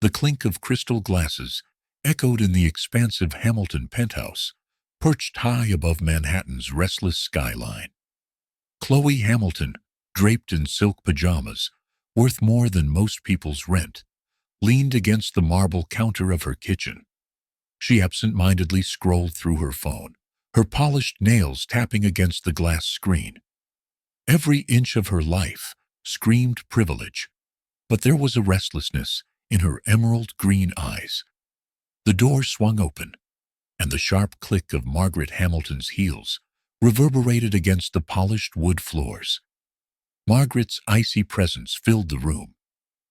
The clink of crystal glasses echoed in the expansive Hamilton penthouse, perched high above Manhattan's restless skyline. Chloe Hamilton, draped in silk pajamas, worth more than most people's rent, leaned against the marble counter of her kitchen. She absent-mindedly scrolled through her phone, her polished nails tapping against the glass screen. Every inch of her life screamed privilege, but there was a restlessness in her emerald green eyes. The door swung open, and the sharp click of Margaret Hamilton's heels reverberated against the polished wood floors. Margaret's icy presence filled the room,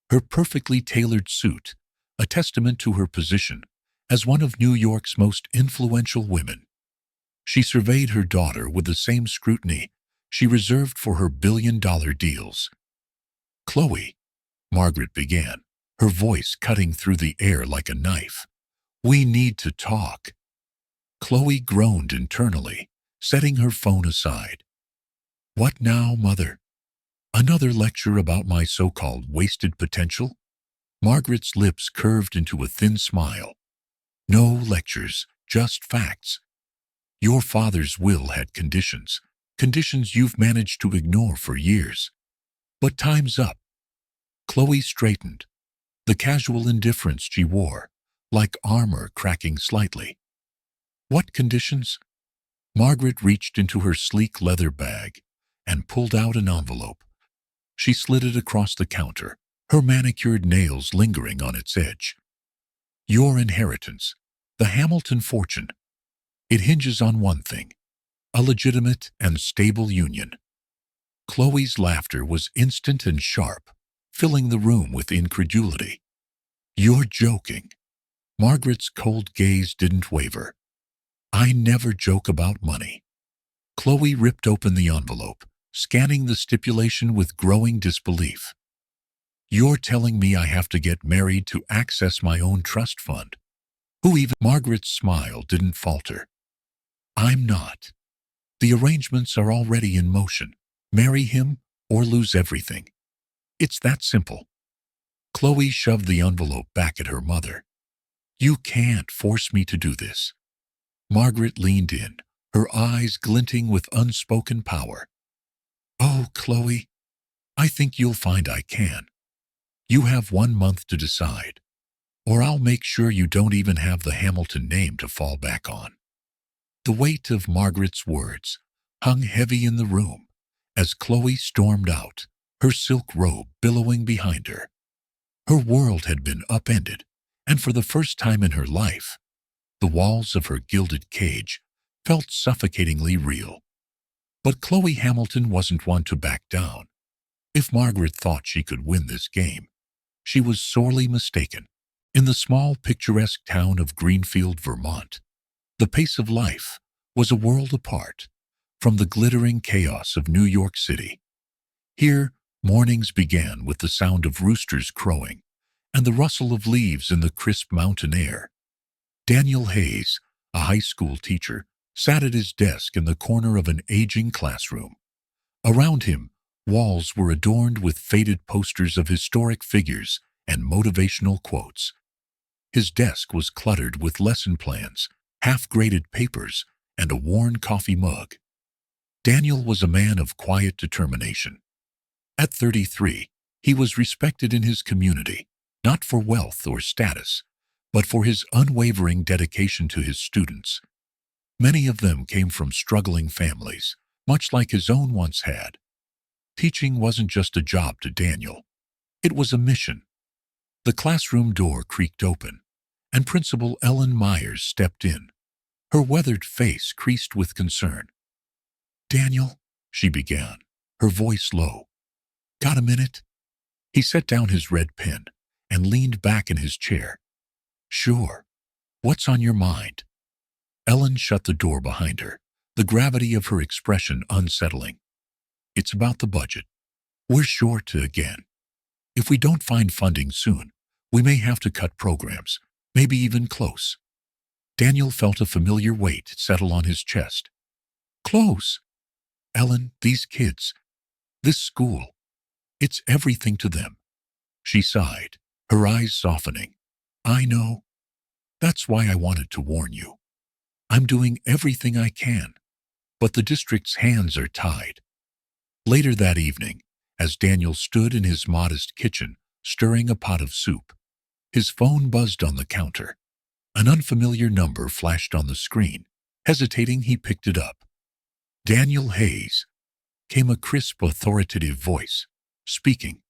her perfectly tailored suit a testament to her position as one of New York's most influential women. She surveyed her daughter with the same scrutiny she reserved for her billion-dollar deals. "Chloe," Margaret began, her voice cutting through the air like a knife, "we need to talk." Chloe groaned internally, setting her phone aside. "What now, Mother? Another lecture about my so-called wasted potential?" Margaret's lips curved into a thin smile. "No lectures, just facts. Your father's will had conditions you've managed to ignore for years. But time's up." Chloe straightened, the casual indifference she wore, like armor cracking slightly. "What conditions?" Margaret reached into her sleek leather bag and pulled out an envelope. She slid it across the counter, her manicured nails lingering on its edge. "Your inheritance, the Hamilton fortune. It hinges on one thing: a legitimate and stable union." Chloe's laughter was instant and sharp, filling the room with incredulity. "You're joking." Margaret's cold gaze didn't waver. "I never joke about money." Chloe ripped open the envelope, scanning the stipulation with growing disbelief. "You're telling me I have to get married to access my own trust fund? Who even—" Margaret's smile didn't falter. "I'm not. The arrangements are already in motion. Marry him or lose everything. It's that simple." Chloe shoved the envelope back at her mother. "You can't force me to do this." Margaret leaned in, her eyes glinting with unspoken power. "Oh, Chloe, I think you'll find I can. You have 1 month to decide, or I'll make sure you don't even have the Hamilton name to fall back on." The weight of Margaret's words hung heavy in the room as Chloe stormed out, her silk robe billowing behind her. Her world had been upended, and for the first time in her life, the walls of her gilded cage felt suffocatingly real. But Chloe Hamilton wasn't one to back down. If Margaret thought she could win this game, she was sorely mistaken. In the small, picturesque town of Greenfield, Vermont, the pace of life was a world apart from the glittering chaos of New York City. Here, mornings began with the sound of roosters crowing and the rustle of leaves in the crisp mountain air. Daniel Hayes, a high school teacher, sat at his desk in the corner of an aging classroom. Around him, walls were adorned with faded posters of historic figures and motivational quotes. His desk was cluttered with lesson plans, half-graded papers, and a worn coffee mug. Daniel was a man of quiet determination. At 33, he was respected in his community, not for wealth or status, but for his unwavering dedication to his students. Many of them came from struggling families, much like his own once had. Teaching wasn't just a job to Daniel. It was a mission. The classroom door creaked open, and Principal Ellen Myers stepped in, her weathered face creased with concern. "Daniel," she began, her voice low. "Got a minute?" He set down his red pen and leaned back in his chair. "Sure. What's on your mind?" Ellen shut the door behind her, the gravity of her expression unsettling. "It's about the budget. We're short again. If we don't find funding soon, we may have to cut programs, maybe even close." Daniel felt a familiar weight settle on his chest. "Close? Ellen, these kids, this school, it's everything to them." She sighed, her eyes softening. I know. That's why I wanted to warn you. I'm doing everything I can, but the district's hands are tied. Later that evening, as Daniel stood in his modest kitchen, stirring a pot of soup, his phone buzzed on the counter. An unfamiliar number flashed on the screen. Hesitating, he picked it up. Daniel Hayes, came a crisp, authoritative voice, speaking.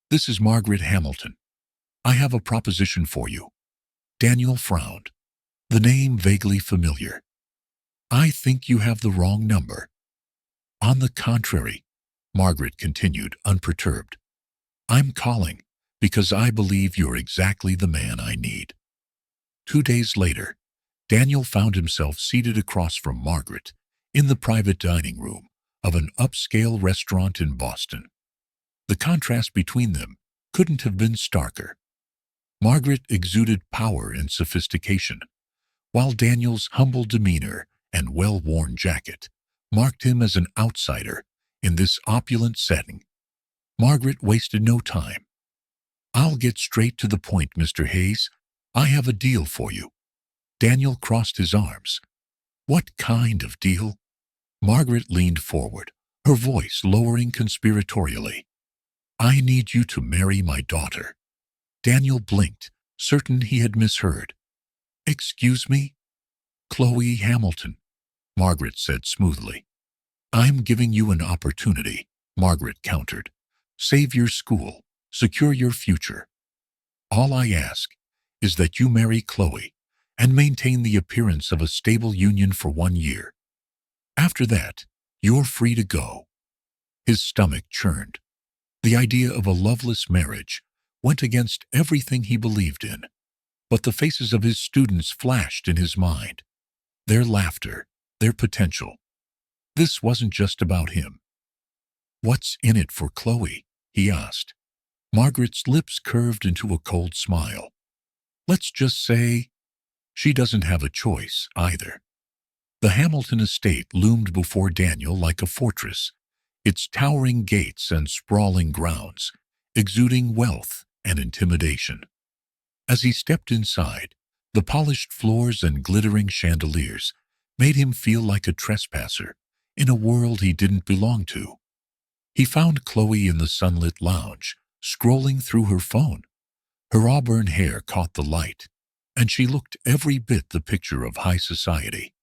This is Margaret Hamilton. I have a proposition for you. Daniel frowned. The name vaguely familiar. I think you have the wrong number. On the contrary, Margaret continued, unperturbed. I'm calling because I believe you're exactly the man I need. 2 days later, Daniel found himself seated across from Margaret in the private dining room of an upscale restaurant in Boston. The contrast between them couldn't have been starker. Margaret exuded power and sophistication, while Daniel's humble demeanor and well-worn jacket marked him as an outsider in this opulent setting. Margaret wasted no time. I'll get straight to the point, Mr. Hayes. I have a deal for you. Daniel crossed his arms. What kind of deal? Margaret leaned forward, her voice lowering conspiratorially. I need you to marry my daughter. Daniel blinked, certain he had misheard. Excuse me? Chloe Hamilton, Margaret said smoothly. I'm giving you an opportunity, Margaret countered. Save your school, secure your future. All I ask is that you marry Chloe and maintain the appearance of a stable union for 1 year. After that, you're free to go. His stomach churned. The idea of a loveless marriage went against everything he believed in, but the faces of his students flashed in his mind. Their laughter, their potential. This wasn't just about him. What's in it for Chloe? He asked. Margaret's lips curved into a cold smile. Let's just say she doesn't have a choice either. The Hamilton estate loomed before Daniel like a fortress, its towering gates and sprawling grounds exuding wealth and intimidation. As he stepped inside, the polished floors and glittering chandeliers made him feel like a trespasser in a world he didn't belong to. He found Chloe in the sunlit lounge, scrolling through her phone. Her auburn hair caught the light, and she looked every bit the picture of high society.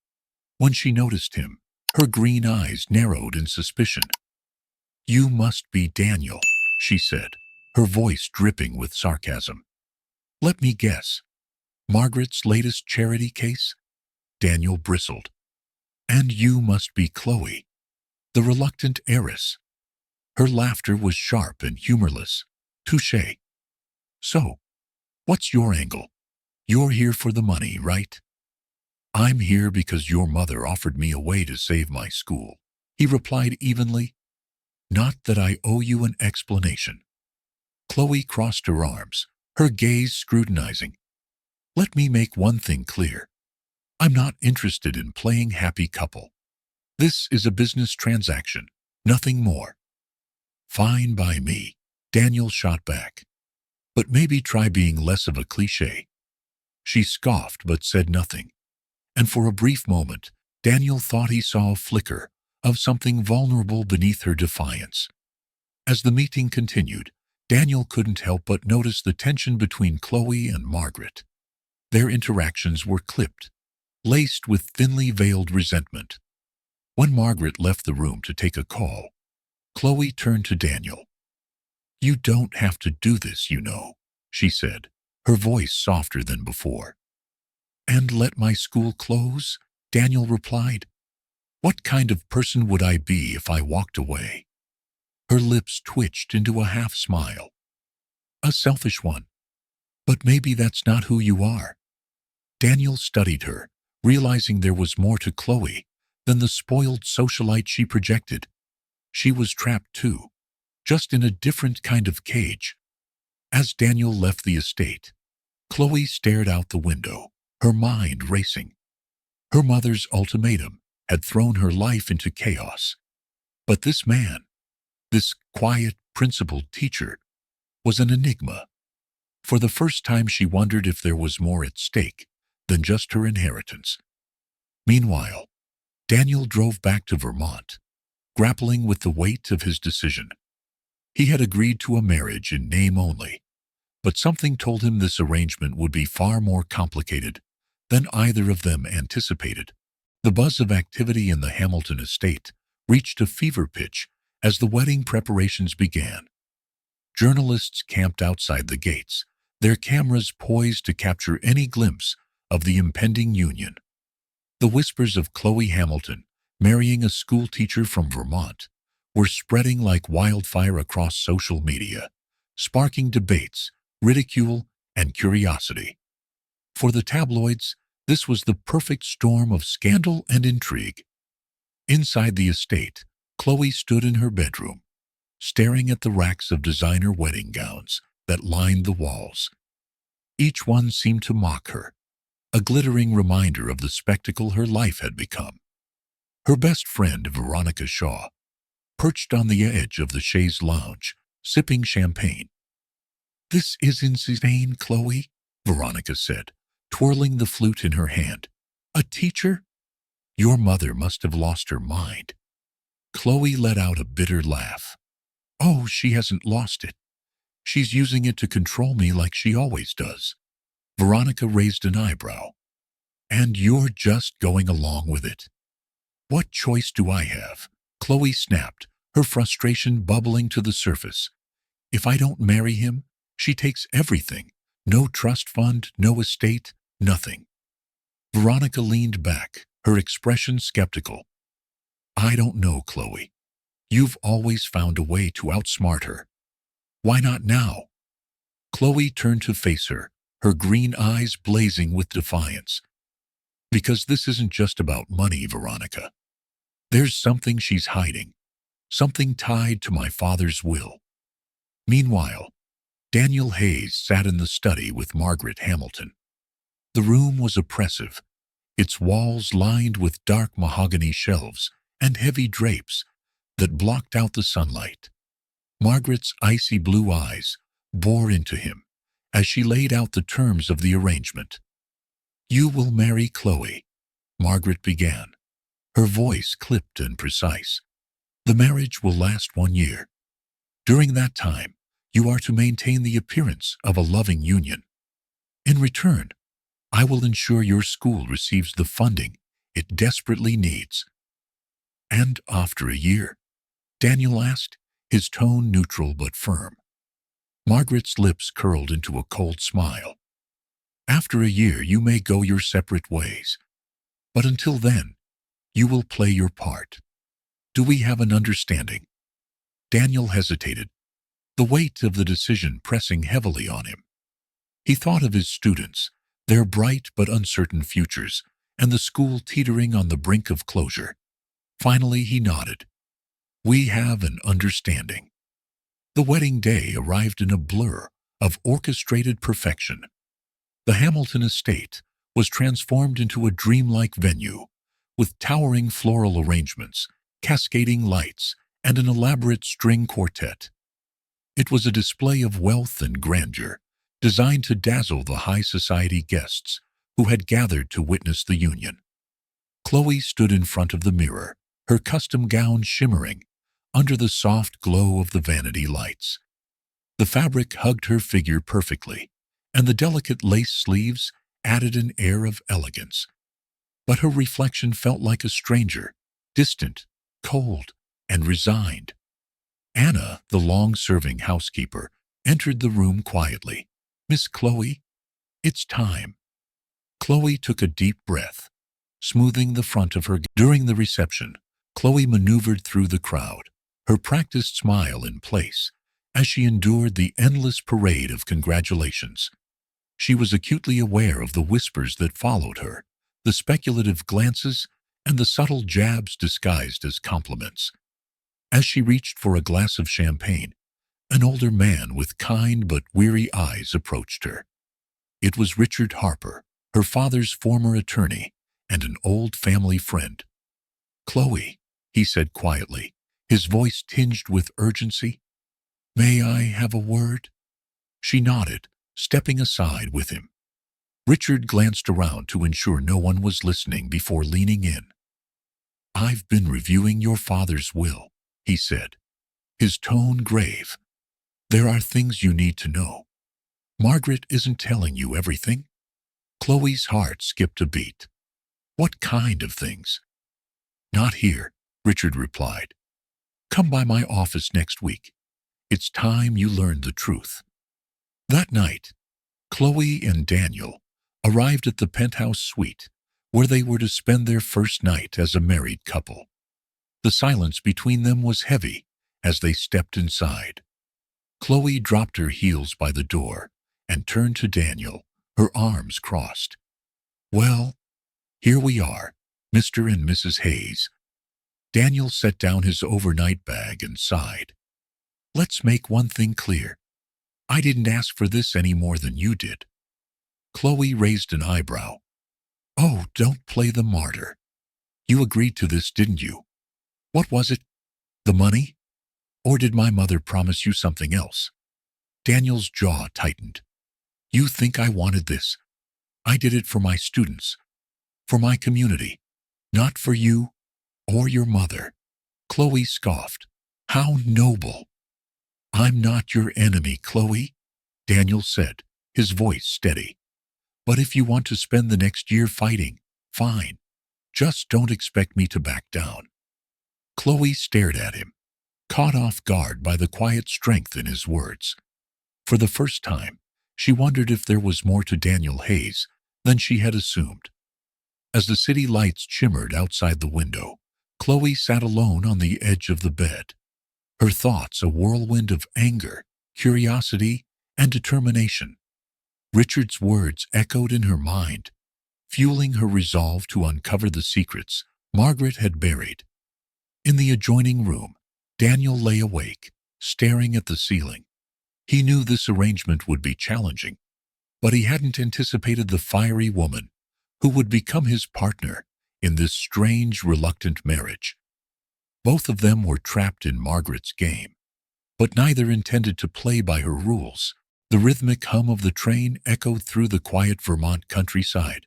When she noticed him, her green eyes narrowed in suspicion. You must be Daniel, she said, her voice dripping with sarcasm. Let me guess. Margaret's latest charity case? Daniel bristled. And you must be Chloe, the reluctant heiress. Her laughter was sharp and humorless. Touché. So, what's your angle? You're here for the money, right? I'm here because your mother offered me a way to save my school, he replied evenly. Not that I owe you an explanation. Chloe crossed her arms, her gaze scrutinizing. Let me make one thing clear. I'm not interested in playing happy couple. This is a business transaction, nothing more. Fine by me, Daniel shot back. But maybe try being less of a cliché. She scoffed but said nothing, and for a brief moment, Daniel thought he saw a flicker of something vulnerable beneath her defiance. As the meeting continued, Daniel couldn't help but notice the tension between Chloe and Margaret. Their interactions were clipped, laced with thinly veiled resentment. When Margaret left the room to take a call, Chloe turned to Daniel. You don't have to do this, you know, she said, her voice softer than before. And let my school close? Daniel replied. What kind of person would I be if I walked away? Her lips twitched into a half-smile. A selfish one. But maybe that's not who you are. Daniel studied her, realizing there was more to Chloe than the spoiled socialite she projected. She was trapped too, just in a different kind of cage. As Daniel left the estate, Chloe stared out the window, her mind racing. Her mother's ultimatum had thrown her life into chaos. But this man, this quiet, principled teacher, was an enigma. For the first time, she wondered if there was more at stake than just her inheritance. Meanwhile, Daniel drove back to Vermont, grappling with the weight of his decision. He had agreed to a marriage in name only, but something told him this arrangement would be far more complicated than either of them anticipated. The buzz of activity in the Hamilton estate reached a fever pitch as the wedding preparations began. Journalists camped outside the gates, their cameras poised to capture any glimpse of the impending union. The whispers of Chloe Hamilton marrying a school teacher from Vermont were spreading like wildfire across social media, sparking debates, ridicule, and curiosity. For the tabloids, this was the perfect storm of scandal and intrigue. Inside the estate, Chloe stood in her bedroom, staring at the racks of designer wedding gowns that lined the walls. Each one seemed to mock her, a glittering reminder of the spectacle her life had become. Her best friend, Veronica Shaw, perched on the edge of the chaise lounge, sipping champagne. "This is insane, Chloe," Veronica said, twirling the flute in her hand. "A teacher? Your mother must have lost her mind." Chloe let out a bitter laugh. "Oh, she hasn't lost it. She's using it to control me like she always does." Veronica raised an eyebrow. "And you're just going along with it. What choice do I have?" Chloe snapped, her frustration bubbling to the surface. "If I don't marry him, she takes everything. No trust fund, no estate, nothing." Veronica leaned back, her expression skeptical. "I don't know, Chloe. You've always found a way to outsmart her. Why not now?" Chloe turned to face her, her green eyes blazing with defiance. "Because this isn't just about money, Veronica. There's something she's hiding, something tied to my father's will." Meanwhile, Daniel Hayes sat in the study with Margaret Hamilton. The room was oppressive, its walls lined with dark mahogany shelves and heavy drapes that blocked out the sunlight. Margaret's icy blue eyes bore into him as she laid out the terms of the arrangement. "You will marry Chloe," Margaret began, her voice clipped and precise. "The marriage will last 1 year. During that time, you are to maintain the appearance of a loving union. In return, I will ensure your school receives the funding it desperately needs." "And after a year?" Daniel asked, his tone neutral but firm. Margaret's lips curled into a cold smile. "After a year, you may go your separate ways. But until then, you will play your part. Do we have an understanding?" Daniel hesitated, the weight of the decision pressing heavily on him. He thought of his students, their bright but uncertain futures, and the school teetering on the brink of closure. Finally, he nodded. "We have an understanding." The wedding day arrived in a blur of orchestrated perfection. The Hamilton estate was transformed into a dreamlike venue, with towering floral arrangements, cascading lights, and an elaborate string quartet. It was a display of wealth and grandeur, designed to dazzle the high society guests who had gathered to witness the union. Chloe stood in front of the mirror, her custom gown shimmering under the soft glow of the vanity lights. The fabric hugged her figure perfectly, and the delicate lace sleeves added an air of elegance. But her reflection felt like a stranger, distant, cold, and resigned. Anna, the long-serving housekeeper, entered the room quietly. "Miss Chloe, it's time." Chloe took a deep breath, smoothing the front of her. During the reception, Chloe maneuvered through the crowd, her practiced smile in place, as she endured the endless parade of congratulations. She was acutely aware of the whispers that followed her, the speculative glances, and the subtle jabs disguised as compliments. As she reached for a glass of champagne, an older man with kind but weary eyes approached her. It was Richard Harper, her father's former attorney and an old family friend. "Chloe," he said quietly, his voice tinged with urgency, "may I have a word?" She nodded, stepping aside with him. Richard glanced around to ensure no one was listening before leaning in. "I've been reviewing your father's will," he said, his tone grave. "There are things you need to know. Margaret isn't telling you everything." Chloe's heart skipped a beat. "What kind of things?" "Not here," Richard replied. "Come by my office next week. It's time you learned the truth." That night, Chloe and Daniel arrived at the penthouse suite where they were to spend their first night as a married couple. The silence between them was heavy as they stepped inside. Chloe dropped her heels by the door and turned to Daniel, her arms crossed. "Well, here we are, Mr. and Mrs. Hayes." Daniel set down his overnight bag and sighed. "Let's make one thing clear. I didn't ask for this any more than you did." Chloe raised an eyebrow. "Oh, don't play the martyr. You agreed to this, didn't you? What was it? The money? Or did my mother promise you something else?" Daniel's jaw tightened. "You think I wanted this? I did it for my students, for my community, not for you or your mother." Chloe scoffed. "How noble!" "I'm not your enemy, Chloe," Daniel said, his voice steady. "But if you want to spend the next year fighting, fine. Just don't expect me to back down." Chloe stared at him, caught off guard by the quiet strength in his words. For the first time, she wondered if there was more to Daniel Hayes than she had assumed. As the city lights shimmered outside the window, Chloe sat alone on the edge of the bed, her thoughts a whirlwind of anger, curiosity, and determination. Richard's words echoed in her mind, fueling her resolve to uncover the secrets Margaret had buried. In the adjoining room, Daniel lay awake, staring at the ceiling. He knew this arrangement would be challenging, but he hadn't anticipated the fiery woman who would become his partner in this strange, reluctant marriage. Both of them were trapped in Margaret's game, but neither intended to play by her rules. The rhythmic hum of the train echoed through the quiet Vermont countryside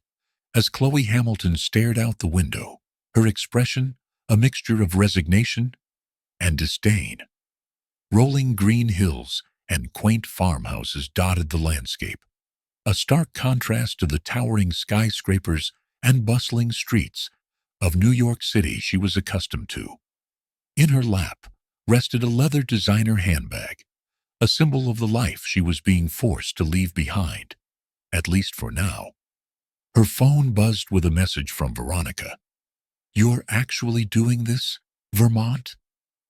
as Chloe Hamilton stared out the window, her expression a mixture of resignation and disdain. Rolling green hills and quaint farmhouses dotted the landscape, a stark contrast to the towering skyscrapers and bustling streets of New York City she was accustomed to. In her lap rested a leather designer handbag, a symbol of the life she was being forced to leave behind, at least for now. Her phone buzzed with a message from Veronica. "You're actually doing this, Vermont?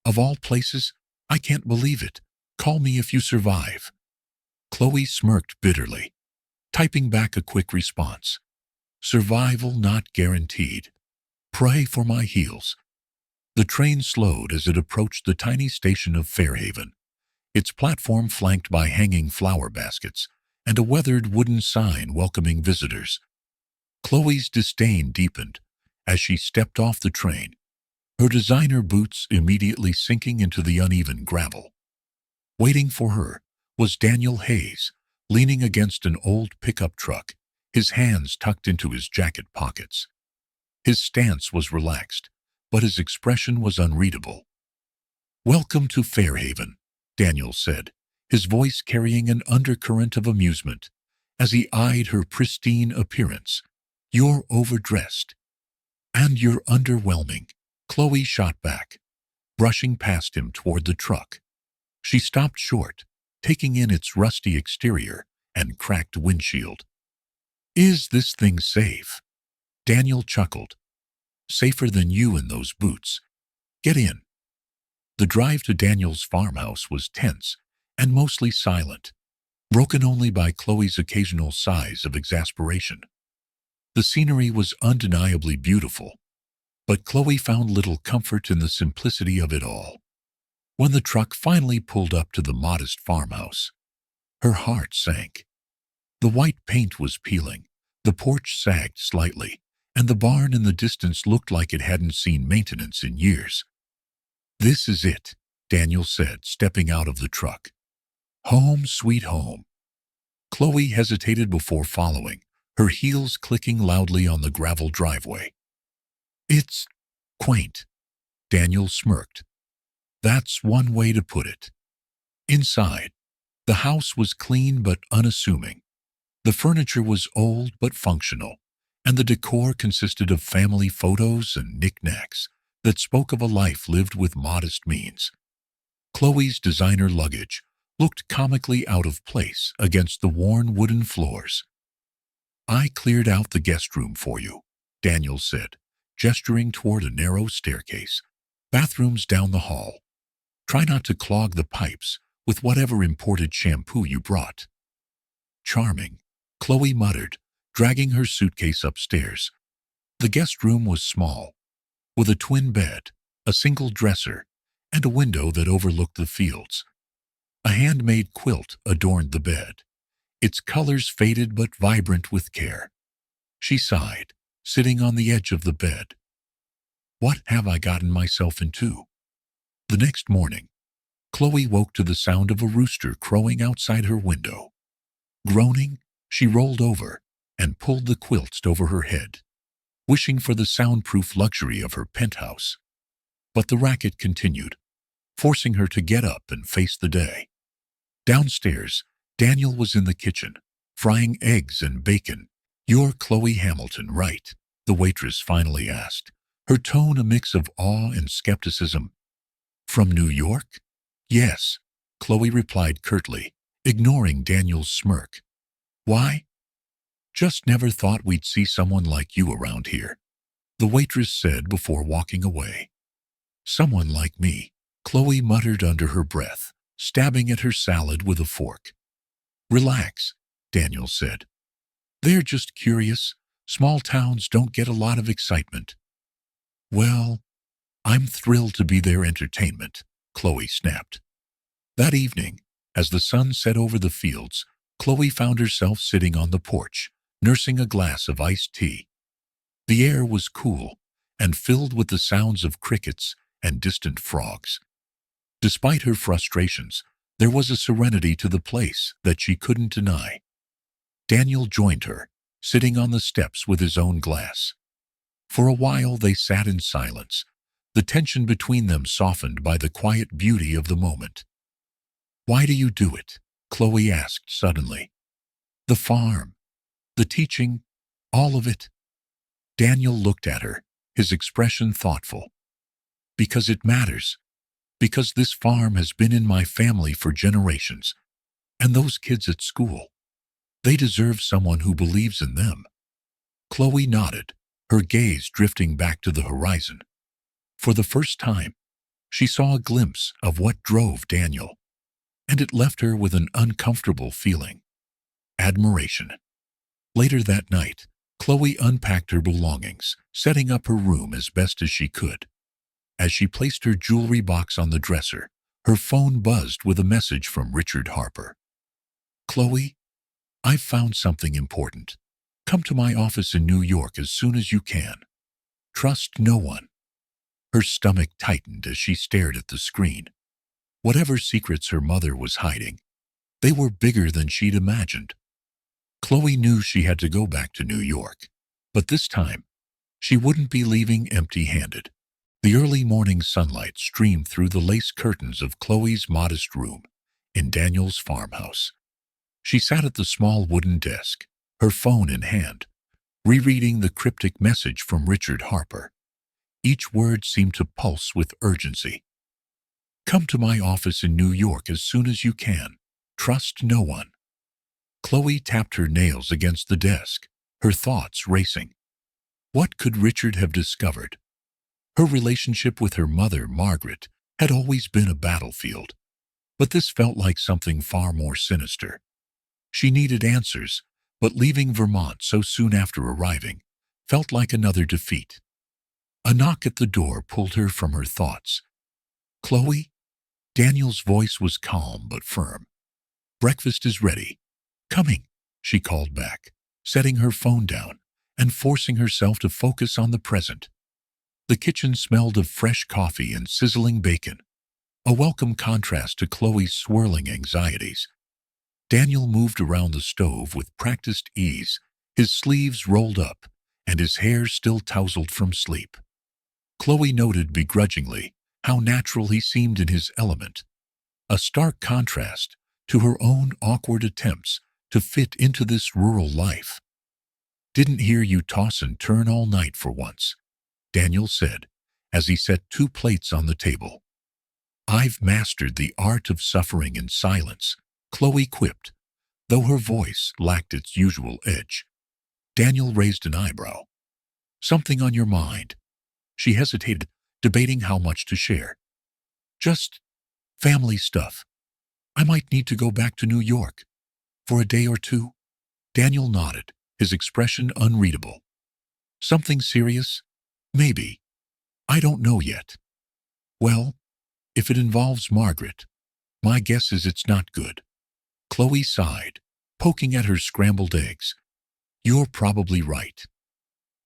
Of all places, I can't believe it. Call me if you survive." Chloe smirked bitterly, typing back a quick response. "Survival not guaranteed. Pray for my heels." The train slowed as it approached the tiny station of Fairhaven, its platform flanked by hanging flower baskets and a weathered wooden sign welcoming visitors. Chloe's disdain deepened as she stepped off the train, her designer boots immediately sinking into the uneven gravel. Waiting for her was Daniel Hayes, leaning against an old pickup truck, his hands tucked into his jacket pockets. His stance was relaxed, but his expression was unreadable. "Welcome to Fairhaven," Daniel said, his voice carrying an undercurrent of amusement as he eyed her pristine appearance. "You're overdressed. And you're underwhelming," Chloe shot back, brushing past him toward the truck. She stopped short, taking in its rusty exterior and cracked windshield. "Is this thing safe?" Daniel chuckled. "Safer than you in those boots. Get in." The drive to Daniel's farmhouse was tense and mostly silent, broken only by Chloe's occasional sighs of exasperation. The scenery was undeniably beautiful, but Chloe found little comfort in the simplicity of it all. When the truck finally pulled up to the modest farmhouse, her heart sank. The white paint was peeling, the porch sagged slightly, and the barn in the distance looked like it hadn't seen maintenance in years. "This is it," Daniel said, stepping out of the truck. "Home sweet home." Chloe hesitated before following, her heels clicking loudly on the gravel driveway. It's quaint, Daniel smirked. That's one way to put it. Inside, the house was clean but unassuming. The furniture was old but functional, and the decor consisted of family photos and knickknacks that spoke of a life lived with modest means. Chloe's designer luggage looked comically out of place against the worn wooden floors. I cleared out the guest room for you, Daniel said, gesturing toward a narrow staircase. Bathrooms down the hall. Try not to clog the pipes with whatever imported shampoo you brought. Charming, Chloe muttered, dragging her suitcase upstairs. The guest room was small, with a twin bed, a single dresser, and a window that overlooked the fields. A handmade quilt adorned the bed, its colors faded but vibrant with care. She sighed, sitting on the edge of the bed. What have I gotten myself into? The next morning, Chloe woke to the sound of a rooster crowing outside her window. Groaning, she rolled over and pulled the quilt over her head, wishing for the soundproof luxury of her penthouse. But the racket continued, forcing her to get up and face the day. Downstairs, Daniel was in the kitchen, frying eggs and bacon. You're Chloe Hamilton, right? The waitress finally asked, her tone a mix of awe and skepticism. From New York? Yes, Chloe replied curtly, ignoring Daniel's smirk. Why? Just never thought we'd see someone like you around here, the waitress said before walking away. Someone like me, Chloe muttered under her breath, stabbing at her salad with a fork. Relax, Daniel said. They're just curious. Small towns don't get a lot of excitement. Well, I'm thrilled to be their entertainment, Chloe snapped. That evening, as the sun set over the fields, Chloe found herself sitting on the porch, nursing a glass of iced tea. The air was cool and filled with the sounds of crickets and distant frogs. Despite her frustrations, there was a serenity to the place that she couldn't deny. Daniel joined her, sitting on the steps with his own glass. For a while they sat in silence, the tension between them softened by the quiet beauty of the moment. Why do you do it? Chloe asked suddenly. The farm, the teaching, all of it. Daniel looked at her, his expression thoughtful. Because it matters. Because this farm has been in my family for generations. And those kids at school, they deserve someone who believes in them. Chloe nodded, her gaze drifting back to the horizon. For the first time, she saw a glimpse of what drove Daniel, and it left her with an uncomfortable feeling. Admiration. Later that night, Chloe unpacked her belongings, setting up her room as best as she could. As she placed her jewelry box on the dresser, her phone buzzed with a message from Richard Harper. Chloe, I've found something important. Come to my office in New York as soon as you can. Trust no one. Her stomach tightened as she stared at the screen. Whatever secrets her mother was hiding, they were bigger than she'd imagined. Chloe knew she had to go back to New York, but this time, she wouldn't be leaving empty-handed. The early morning sunlight streamed through the lace curtains of Chloe's modest room in Daniel's farmhouse. She sat at the small wooden desk, her phone in hand, rereading the cryptic message from Richard Harper. Each word seemed to pulse with urgency. Come to my office in New York as soon as you can. Trust no one. Chloe tapped her nails against the desk, her thoughts racing. What could Richard have discovered? Her relationship with her mother, Margaret, had always been a battlefield, but this felt like something far more sinister. She needed answers, but leaving Vermont so soon after arriving felt like another defeat. A knock at the door pulled her from her thoughts. Chloe? Daniel's voice was calm but firm. Breakfast is ready. Coming, she called back, setting her phone down and forcing herself to focus on the present. The kitchen smelled of fresh coffee and sizzling bacon, a welcome contrast to Chloe's swirling anxieties. Daniel moved around the stove with practiced ease, his sleeves rolled up, and his hair still tousled from sleep. Chloe noted begrudgingly how natural he seemed in his element, a stark contrast to her own awkward attempts to fit into this rural life. "Didn't hear you toss and turn all night for once," Daniel said, as he set 2 plates on the table. "I've mastered the art of suffering in silence," Chloe quipped, though her voice lacked its usual edge. Daniel raised an eyebrow. "Something on your mind?" She hesitated, debating how much to share. "Just family stuff. I might need to go back to New York. For a day or two?" Daniel nodded, his expression unreadable. "Something serious? Maybe. I don't know yet." "Well, if it involves Margaret, my guess is it's not good." Chloe sighed, poking at her scrambled eggs. "You're probably right."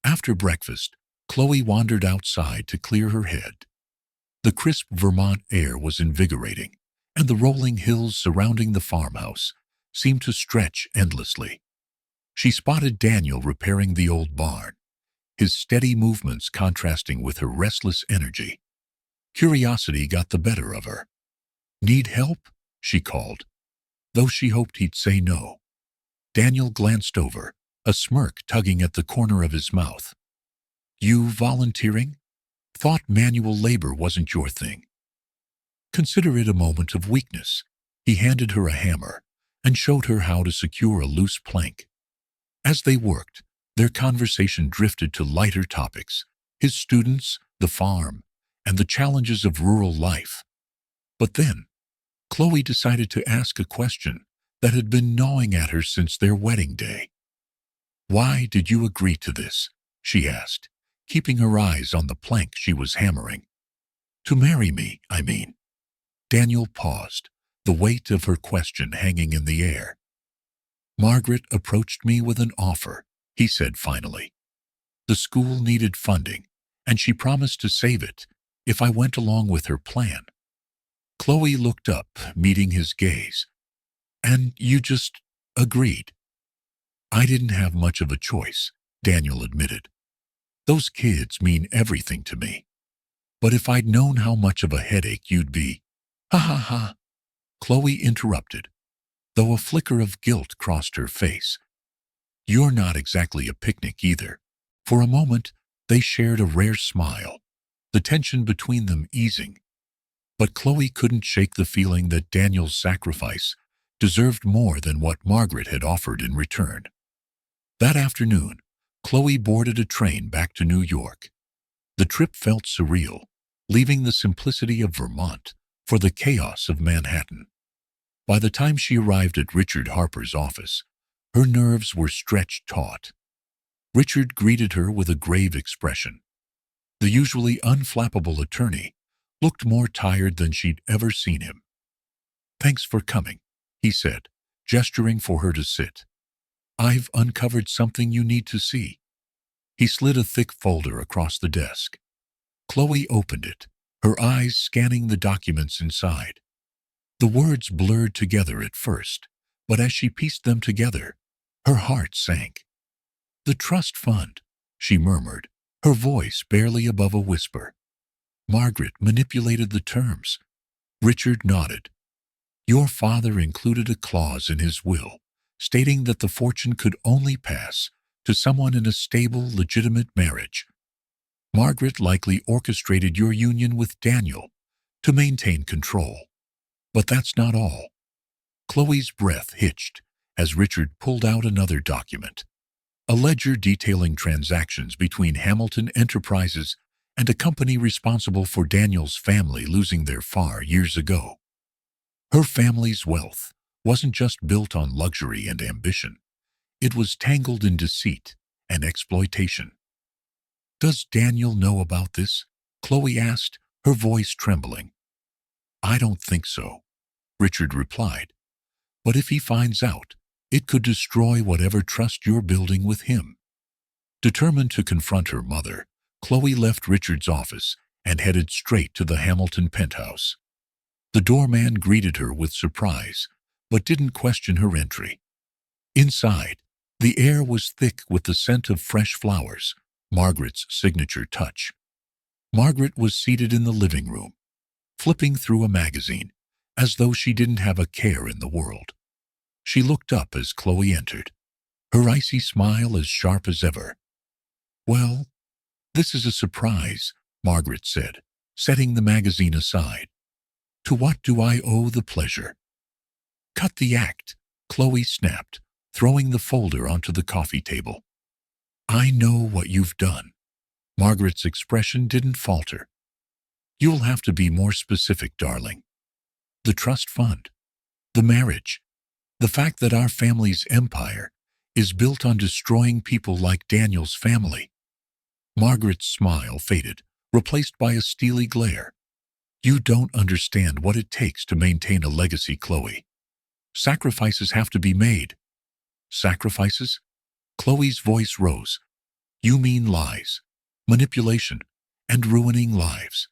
After breakfast, Chloe wandered outside to clear her head. The crisp Vermont air was invigorating, and the rolling hills surrounding the farmhouse seemed to stretch endlessly. She spotted Daniel repairing the old barn, his steady movements contrasting with her restless energy. Curiosity got the better of her. "Need help?" she called, though she hoped he'd say no. Daniel glanced over, a smirk tugging at the corner of his mouth. "You volunteering? Thought manual labor wasn't your thing." "Consider it a moment of weakness." He handed her a hammer and showed her how to secure a loose plank. As they worked, their conversation drifted to lighter topics: his students, the farm, and the challenges of rural life. But then, Chloe decided to ask a question that had been gnawing at her since their wedding day. "Why did you agree to this?" she asked, keeping her eyes on the plank she was hammering. "To marry me, I mean." Daniel paused, the weight of her question hanging in the air. "Margaret approached me with an offer," he said finally. "The school needed funding, and she promised to save it if I went along with her plan." Chloe looked up, meeting his gaze. "And you just agreed?" "I didn't have much of a choice," Daniel admitted. "Those kids mean everything to me. But if I'd known how much of a headache you'd be—" "Ha ha ha," Chloe interrupted, though a flicker of guilt crossed her face. "You're not exactly a picnic either." For a moment, they shared a rare smile, the tension between them easing. But Chloe couldn't shake the feeling that Daniel's sacrifice deserved more than what Margaret had offered in return. That afternoon, Chloe boarded a train back to New York. The trip felt surreal, leaving the simplicity of Vermont for the chaos of Manhattan. By the time she arrived at Richard Harper's office, her nerves were stretched taut. Richard greeted her with a grave expression. The usually unflappable attorney looked more tired than she'd ever seen him. "Thanks for coming," he said, gesturing for her to sit. "I've uncovered something you need to see." He slid a thick folder across the desk. Chloe opened it, her eyes scanning the documents inside. The words blurred together at first, but as she pieced them together, her heart sank. "The trust fund," she murmured, her voice barely above a whisper. "Margaret manipulated the terms." Richard nodded. "Your father included a clause in his will stating that the fortune could only pass to someone in a stable, legitimate marriage. Margaret likely orchestrated your union with Daniel to maintain control. But that's not all." Chloe's breath hitched as Richard pulled out another document, a ledger detailing transactions between Hamilton Enterprises and a company responsible for Daniel's family losing their farm years ago. Her family's wealth wasn't just built on luxury and ambition. It was tangled in deceit and exploitation. "Does Daniel know about this?" Chloe asked, her voice trembling. "I don't think so," Richard replied. "But if he finds out, it could destroy whatever trust you're building with him." Determined to confront her mother, Chloe left Richard's office and headed straight to the Hamilton penthouse. The doorman greeted her with surprise, but didn't question her entry. Inside, the air was thick with the scent of fresh flowers, Margaret's signature touch. Margaret was seated in the living room, flipping through a magazine, as though she didn't have a care in the world. She looked up as Chloe entered, her icy smile as sharp as ever. "Well, this is a surprise," Margaret said, setting the magazine aside. "To what do I owe the pleasure?" "Cut the act," Chloe snapped, throwing the folder onto the coffee table. "I know what you've done." Margaret's expression didn't falter. "You'll have to be more specific, darling. The trust fund, the marriage, the fact that our family's empire is built on destroying people like Daniel's family." Margaret's smile faded, replaced by a steely glare. "You don't understand what it takes to maintain a legacy, Chloe. Sacrifices have to be made." "Sacrifices?" Chloe's voice rose. "You mean lies, manipulation, and ruining lives."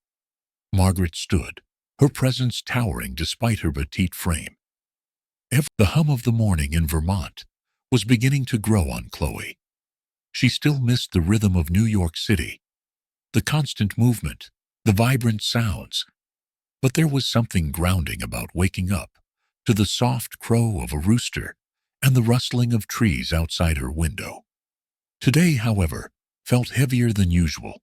Margaret stood, her presence towering despite her petite frame. The hum of the morning in Vermont was beginning to grow on Chloe. She still missed the rhythm of New York City, the constant movement, the vibrant sounds. But there was something grounding about waking up to the soft crow of a rooster and the rustling of trees outside her window. Today, however, felt heavier than usual.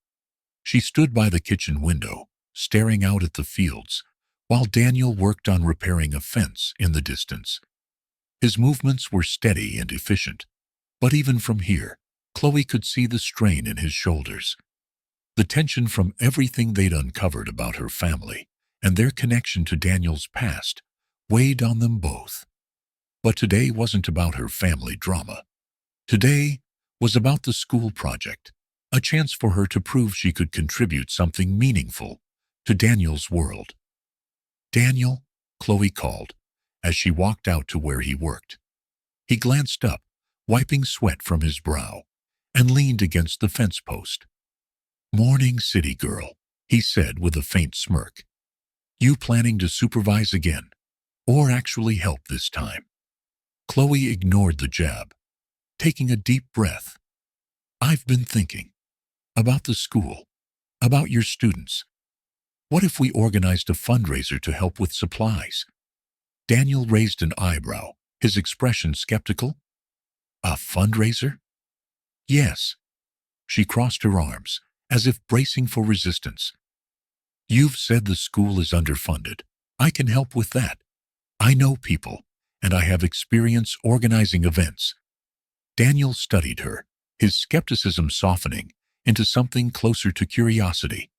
She stood by the kitchen window, staring out at the fields, while Daniel worked on repairing a fence in the distance. His movements were steady and efficient, but even from here, Chloe could see the strain in his shoulders. The tension from everything they'd uncovered about her family and their connection to Daniel's past weighed on them both. But today wasn't about her family drama. Today was about the school project, a chance for her to prove she could contribute something meaningful to Daniel's world. "Daniel," Chloe called as she walked out to where he worked. He glanced up, wiping sweat from his brow, and leaned against the fence post. "Morning, city girl," he said with a faint smirk. "You planning to supervise again, or actually help this time?" Chloe ignored the jab, taking a deep breath. "I've been thinking about the school, about your students. What if we organized a fundraiser to help with supplies?" Daniel raised an eyebrow, his expression skeptical. "A fundraiser?" "Yes." She crossed her arms, as if bracing for resistance. "You've said the school is underfunded. I can help with that. I know people, and I have experience organizing events." Daniel studied her, his skepticism softening into something closer to curiosity.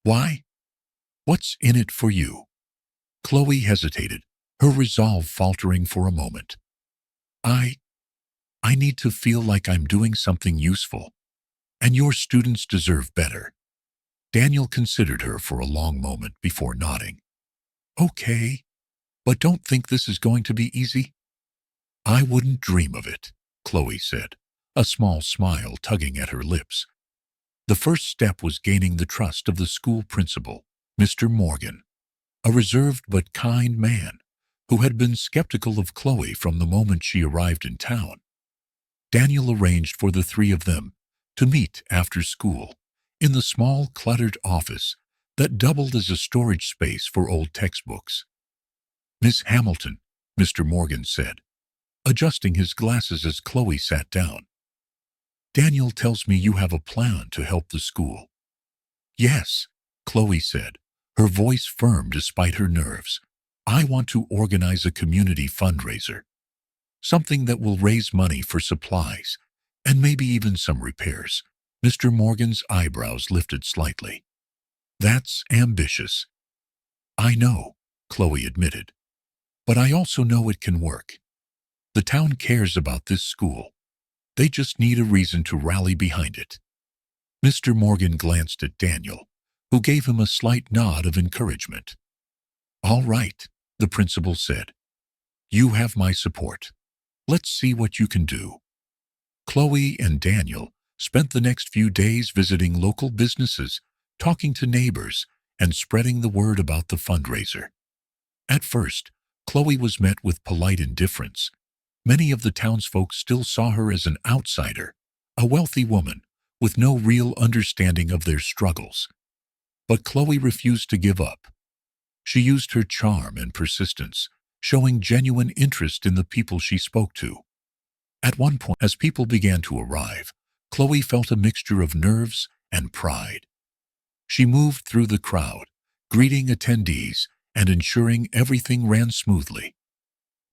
"Why? What's in it for you?" Chloe hesitated, her resolve faltering for a moment. I need to feel like I'm doing something useful, and your students deserve better." Daniel considered her for a long moment before nodding. "Okay, but don't think this is going to be easy." "I wouldn't dream of it," Chloe said, a small smile tugging at her lips. The first step was gaining the trust of the school principal, Mr. Morgan, a reserved but kind man who had been skeptical of Chloe from the moment she arrived in town. Daniel arranged for the three of them to meet after school in the small, cluttered office that doubled as a storage space for old textbooks. "Miss Hamilton," Mr. Morgan said, adjusting his glasses as Chloe sat down. "Daniel tells me you have a plan to help the school." "Yes," Chloe said, her voice firm despite her nerves. "I want to organize a community fundraiser. Something that will raise money for supplies, and maybe even some repairs." Mr. Morgan's eyebrows lifted slightly. "That's ambitious." "I know," Chloe admitted, "but I also know it can work. The town cares about this school. They just need a reason to rally behind it." Mr. Morgan glanced at Daniel, who gave him a slight nod of encouragement. "All right," the principal said. "You have my support. Let's see what you can do." Chloe and Daniel spent the next few days visiting local businesses, talking to neighbors, and spreading the word about the fundraiser. At first, Chloe was met with polite indifference. Many of the townsfolk still saw her as an outsider, a wealthy woman with no real understanding of their struggles. But Chloe refused to give up. She used her charm and persistence, showing genuine interest in the people she spoke to. At one point, as people began to arrive, Chloe felt a mixture of nerves and pride. She moved through the crowd, greeting attendees and ensuring everything ran smoothly.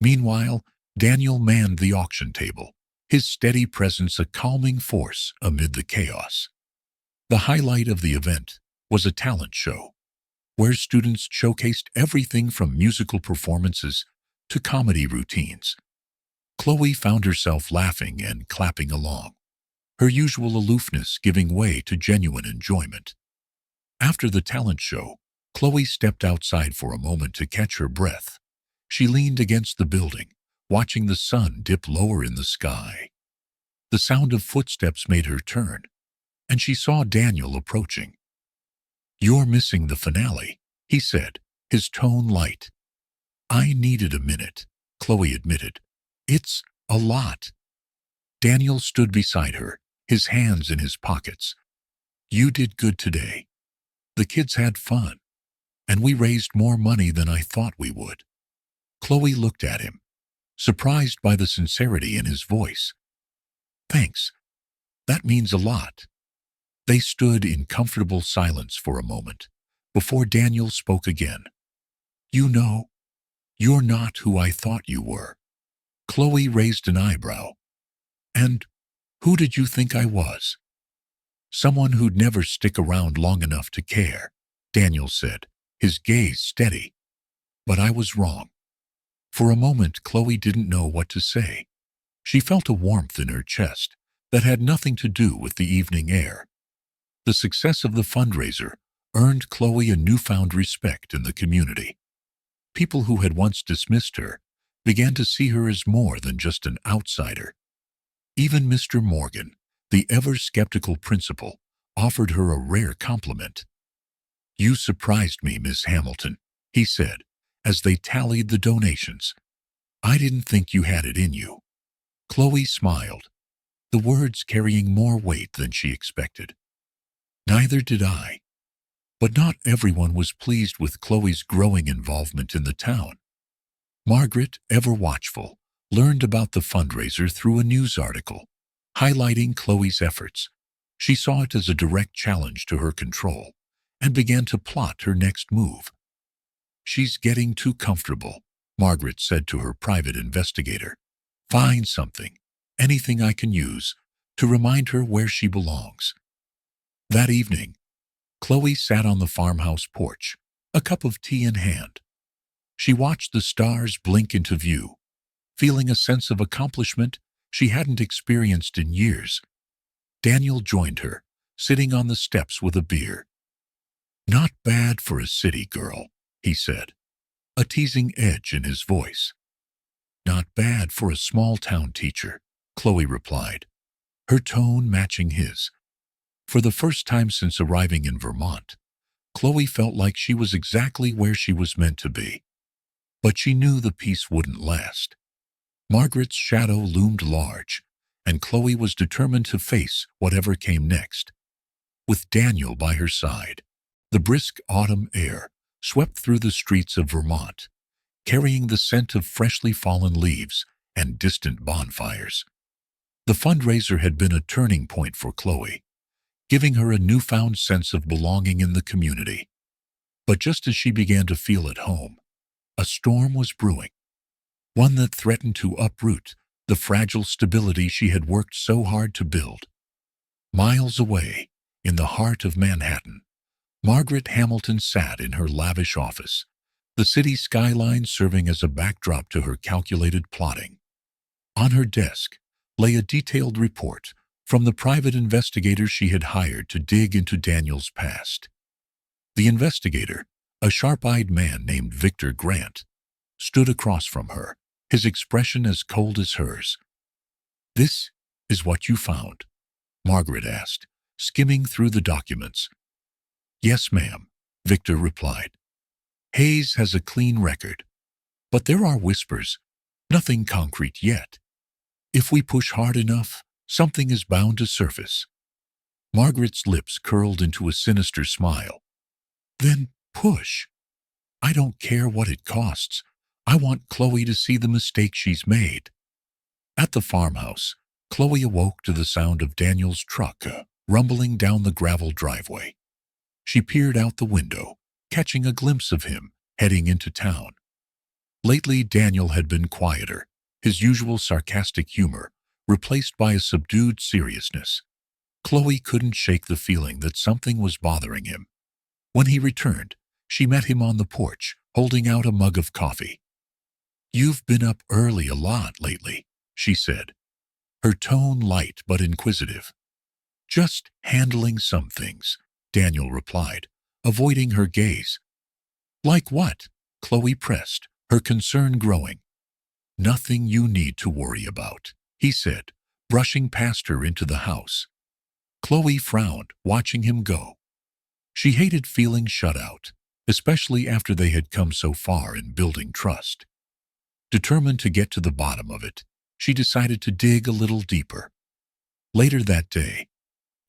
Meanwhile, Daniel manned the auction table, his steady presence a calming force amid the chaos. The highlight of the event was a talent show, where students showcased everything from musical performances to comedy routines. Chloe found herself laughing and clapping along, her usual aloofness giving way to genuine enjoyment. After the talent show, Chloe stepped outside for a moment to catch her breath. She leaned against the building, watching the sun dip lower in the sky. The sound of footsteps made her turn, and she saw Daniel approaching. "You're missing the finale," he said, his tone light. "I needed a minute," Chloe admitted. "It's a lot." Daniel stood beside her, his hands in his pockets. "You did good today. The kids had fun, and we raised more money than I thought we would." Chloe looked at him, surprised by the sincerity in his voice. "Thanks. That means a lot." They stood in comfortable silence for a moment, before Daniel spoke again. "You know, you're not who I thought you were." Chloe raised an eyebrow. "And who did you think I was?" "Someone who'd never stick around long enough to care," Daniel said, his gaze steady. "But I was wrong." For a moment, Chloe didn't know what to say. She felt a warmth in her chest that had nothing to do with the evening air. The success of the fundraiser earned Chloe a newfound respect in the community. People who had once dismissed her began to see her as more than just an outsider. Even Mr. Morgan, the ever-skeptical principal, offered her a rare compliment. "You surprised me, Miss Hamilton," he said, as they tallied the donations. "I didn't think you had it in you." Chloe smiled, the words carrying more weight than she expected. "Neither did I." But not everyone was pleased with Chloe's growing involvement in the town. Margaret, ever watchful, learned about the fundraiser through a news article, highlighting Chloe's efforts. She saw it as a direct challenge to her control and began to plot her next move. "She's getting too comfortable," Margaret said to her private investigator. "Find something, anything I can use, to remind her where she belongs." That evening, Chloe sat on the farmhouse porch, a cup of tea in hand. She watched the stars blink into view, feeling a sense of accomplishment she hadn't experienced in years. Daniel joined her, sitting on the steps with a beer. "Not bad for a city girl," he said, a teasing edge in his voice. "Not bad for a small-town teacher," Chloe replied, her tone matching his. For the first time since arriving in Vermont, Chloe felt like she was exactly where she was meant to be. But she knew the peace wouldn't last. Margaret's shadow loomed large, and Chloe was determined to face whatever came next. With Daniel by her side, the brisk autumn air swept through the streets of Vermont, carrying the scent of freshly fallen leaves and distant bonfires. The fundraiser had been a turning point for Chloe, giving her a newfound sense of belonging in the community. But just as she began to feel at home, a storm was brewing, one that threatened to uproot the fragile stability she had worked so hard to build. Miles away, in the heart of Manhattan, Margaret Hamilton sat in her lavish office, the city skyline serving as a backdrop to her calculated plotting. On her desk lay a detailed report from the private investigator she had hired to dig into Daniel's past. The investigator, a sharp-eyed man named Victor Grant, stood across from her, his expression as cold as hers. "This is what you found?" Margaret asked, skimming through the documents. "Yes, ma'am," Victor replied. "Hayes has a clean record. But there are whispers, nothing concrete yet. If we push hard enough, something is bound to surface. Margaret's lips curled into a sinister smile. Then push. I don't care what it costs. I want Chloe to see the mistake she's made. At the farmhouse, Chloe awoke to the sound of Daniel's truck rumbling down the gravel driveway. She peered out the window, catching a glimpse of him heading into town. Lately, Daniel had been quieter, his usual sarcastic humor replaced by a subdued seriousness. Chloe couldn't shake the feeling that something was bothering him. When he returned, she met him on the porch, holding out a mug of coffee. "You've been up early a lot lately," she said, her tone light but inquisitive. "Just handling some things," Daniel replied, avoiding her gaze. "Like what?" Chloe pressed, her concern growing. "Nothing you need to worry about," he said, brushing past her into the house. Chloe frowned, watching him go. She hated feeling shut out, especially after they had come so far in building trust. Determined to get to the bottom of it, she decided to dig a little deeper. Later that day,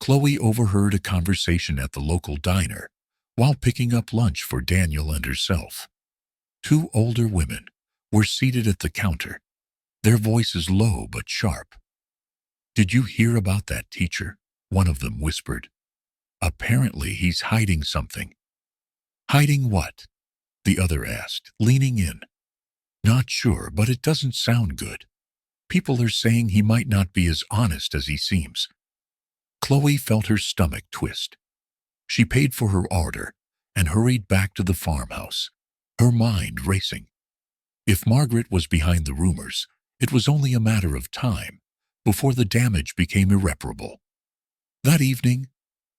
Chloe overheard a conversation at the local diner while picking up lunch for Daniel and herself. Two older women were seated at the counter, their voices low but sharp. "Did you hear about that teacher?" one of them whispered. "Apparently he's hiding something." "Hiding what?" the other asked, leaning in. "Not sure, but it doesn't sound good. People are saying he might not be as honest as he seems." Chloe felt her stomach twist. She paid for her order and hurried back to the farmhouse, her mind racing. If Margaret was behind the rumors, it was only a matter of time before the damage became irreparable. That evening,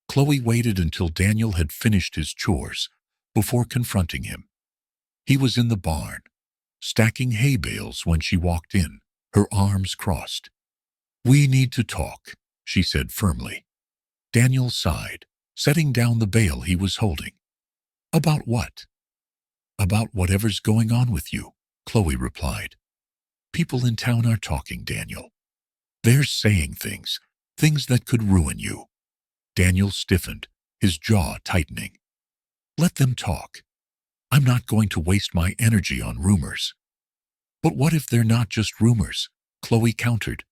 Chloe waited until Daniel had finished his chores before confronting him. He was in the barn, stacking hay bales when she walked in, her arms crossed. "We need to talk," she said firmly. Daniel sighed, setting down the bale he was holding. "About what?" "About whatever's going on with you," Chloe replied. "People in town are talking, Daniel. They're saying things that could ruin you." Daniel stiffened, his jaw tightening. "Let them talk. I'm not going to waste my energy on rumors." "But what if they're not just rumors?" Chloe countered.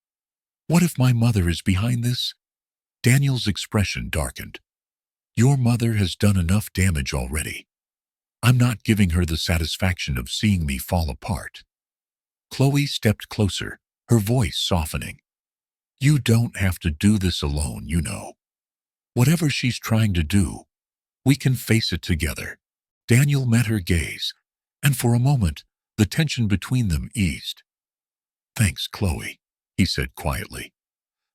"What if my mother is behind this?" Daniel's expression darkened. "Your mother has done enough damage already. I'm not giving her the satisfaction of seeing me fall apart." Chloe stepped closer, her voice softening. "You don't have to do this alone, you know. Whatever she's trying to do, we can face it together." Daniel met her gaze, and for a moment, the tension between them eased. "Thanks, Chloe," he said quietly.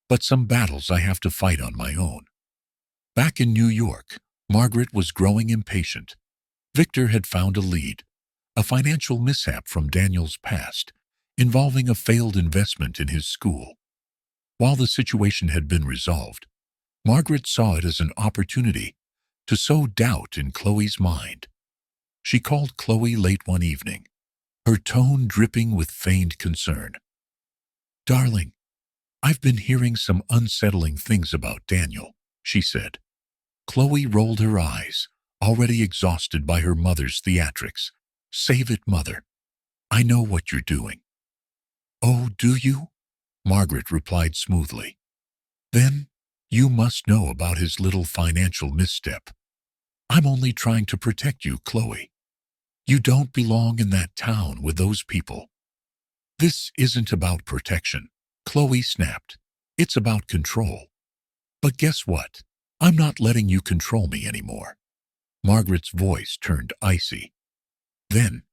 "But some battles I have to fight on my own." Back in New York, Margaret was growing impatient. Victor had found a lead, a financial mishap from Daniel's past, involving a failed investment in his school. While the situation had been resolved, Margaret saw it as an opportunity to sow doubt in Chloe's mind. She called Chloe late one evening, her tone dripping with feigned concern. "Darling, I've been hearing some unsettling things about Daniel," she said. Chloe rolled her eyes, already exhausted by her mother's theatrics. "Save it, Mother. I know what you're doing." "Oh, do you?" Margaret replied smoothly. "Then you must know about his little financial misstep." "I'm only trying to protect you, Chloe. You don't belong in that town with those people." "This isn't about protection," Chloe snapped. "It's about control." "But guess what? I'm not letting you control me anymore." Margaret's voice turned icy. "Then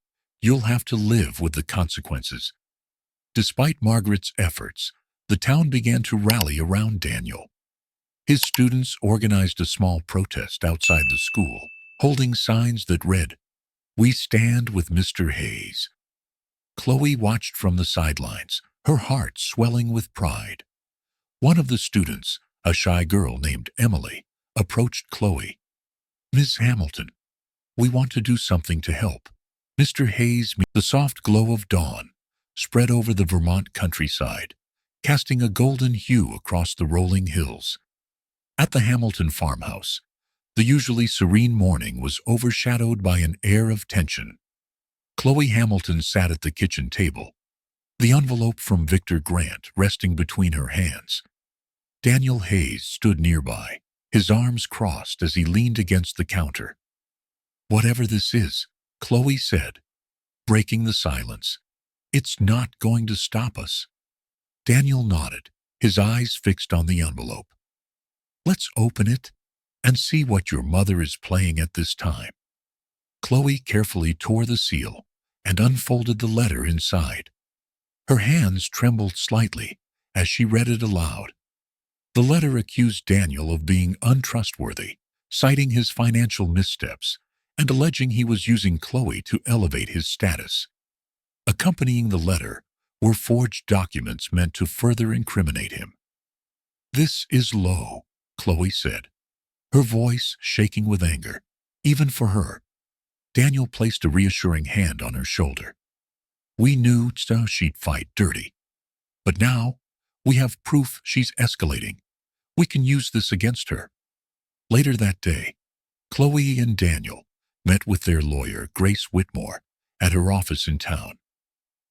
you'll have to live with the consequences." Despite Margaret's efforts, the town began to rally around Daniel. His students organized a small protest outside the school, holding signs that read, "We stand with Mr. Hayes." Chloe watched from the sidelines, her heart swelling with pride. One of the students, a shy girl named Emily, approached Chloe. "Miss Hamilton, we want to do something to help." Mr. Hayes, the soft glow of dawn spread over the Vermont countryside, casting a golden hue across the rolling hills. At the Hamilton farmhouse, the usually serene morning was overshadowed by an air of tension. Chloe Hamilton sat at the kitchen table, the envelope from Victor Grant resting between her hands. Daniel Hayes stood nearby, his arms crossed as he leaned against the counter. "Whatever this is," Chloe said, breaking the silence, "it's not going to stop us." Daniel nodded, his eyes fixed on the envelope. "Let's open it and see what your mother is playing at this time." Chloe carefully tore the seal and unfolded the letter inside. Her hands trembled slightly as she read it aloud. The letter accused Daniel of being untrustworthy, citing his financial missteps and alleging he was using Chloe to elevate his status. Accompanying the letter were forged documents meant to further incriminate him. "This is low," Chloe said, her voice shaking with anger, even for her. Daniel placed a reassuring hand on her shoulder. "We knew she'd fight dirty. But now, we have proof she's escalating. We can use this against her." Later that day, Chloe and Daniel met with their lawyer, Grace Whitmore, at her office in town.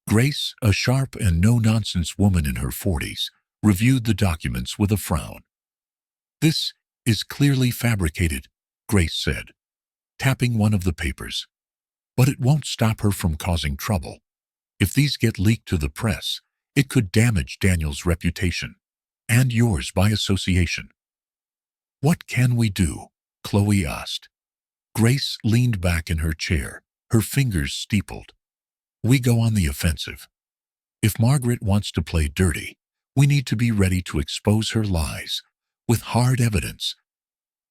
Grace, a sharp and no-nonsense woman in her 40s, reviewed the documents with a frown. "This is clearly fabricated," Grace said, tapping one of the papers. "But it won't stop her from causing trouble. If these get leaked to the press, it could damage Daniel's reputation, and yours by association." "What can we do?" Chloe asked. Grace leaned back in her chair, her fingers steepled. "We go on the offensive. If Margaret wants to play dirty, we need to be ready to expose her lies, with hard evidence.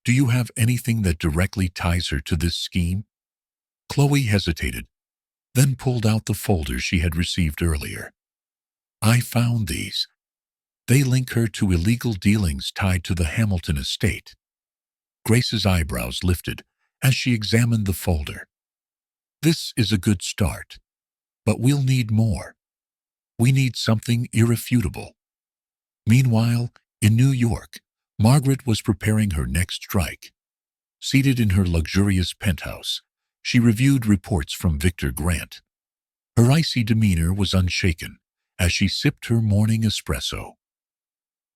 Do you have anything that directly ties her to this scheme?" Chloe hesitated, then pulled out the folder she had received earlier. "I found these. They link her to illegal dealings tied to the Hamilton estate." Grace's eyebrows lifted as she examined the folder. "This is a good start, but we'll need more. We need something irrefutable." Meanwhile, in New York, Margaret was preparing her next strike. Seated in her luxurious penthouse, she reviewed reports from Victor Grant. Her icy demeanor was unshaken as she sipped her morning espresso.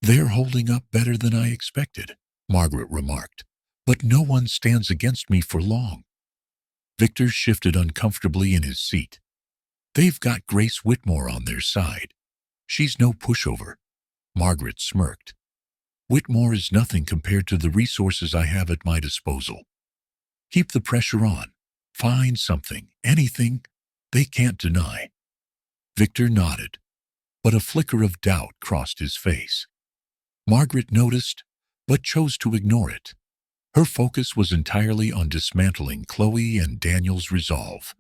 "They're holding up better than I expected," Margaret remarked, "but no one stands against me for long." Victor shifted uncomfortably in his seat. "They've got Grace Whitmore on their side. She's no pushover." Margaret smirked. "Whitmore is nothing compared to the resources I have at my disposal. Keep the pressure on. Find something, anything, they can't deny." Victor nodded, but a flicker of doubt crossed his face. Margaret noticed, but chose to ignore it. Her focus was entirely on dismantling Chloe and Daniel's resolve.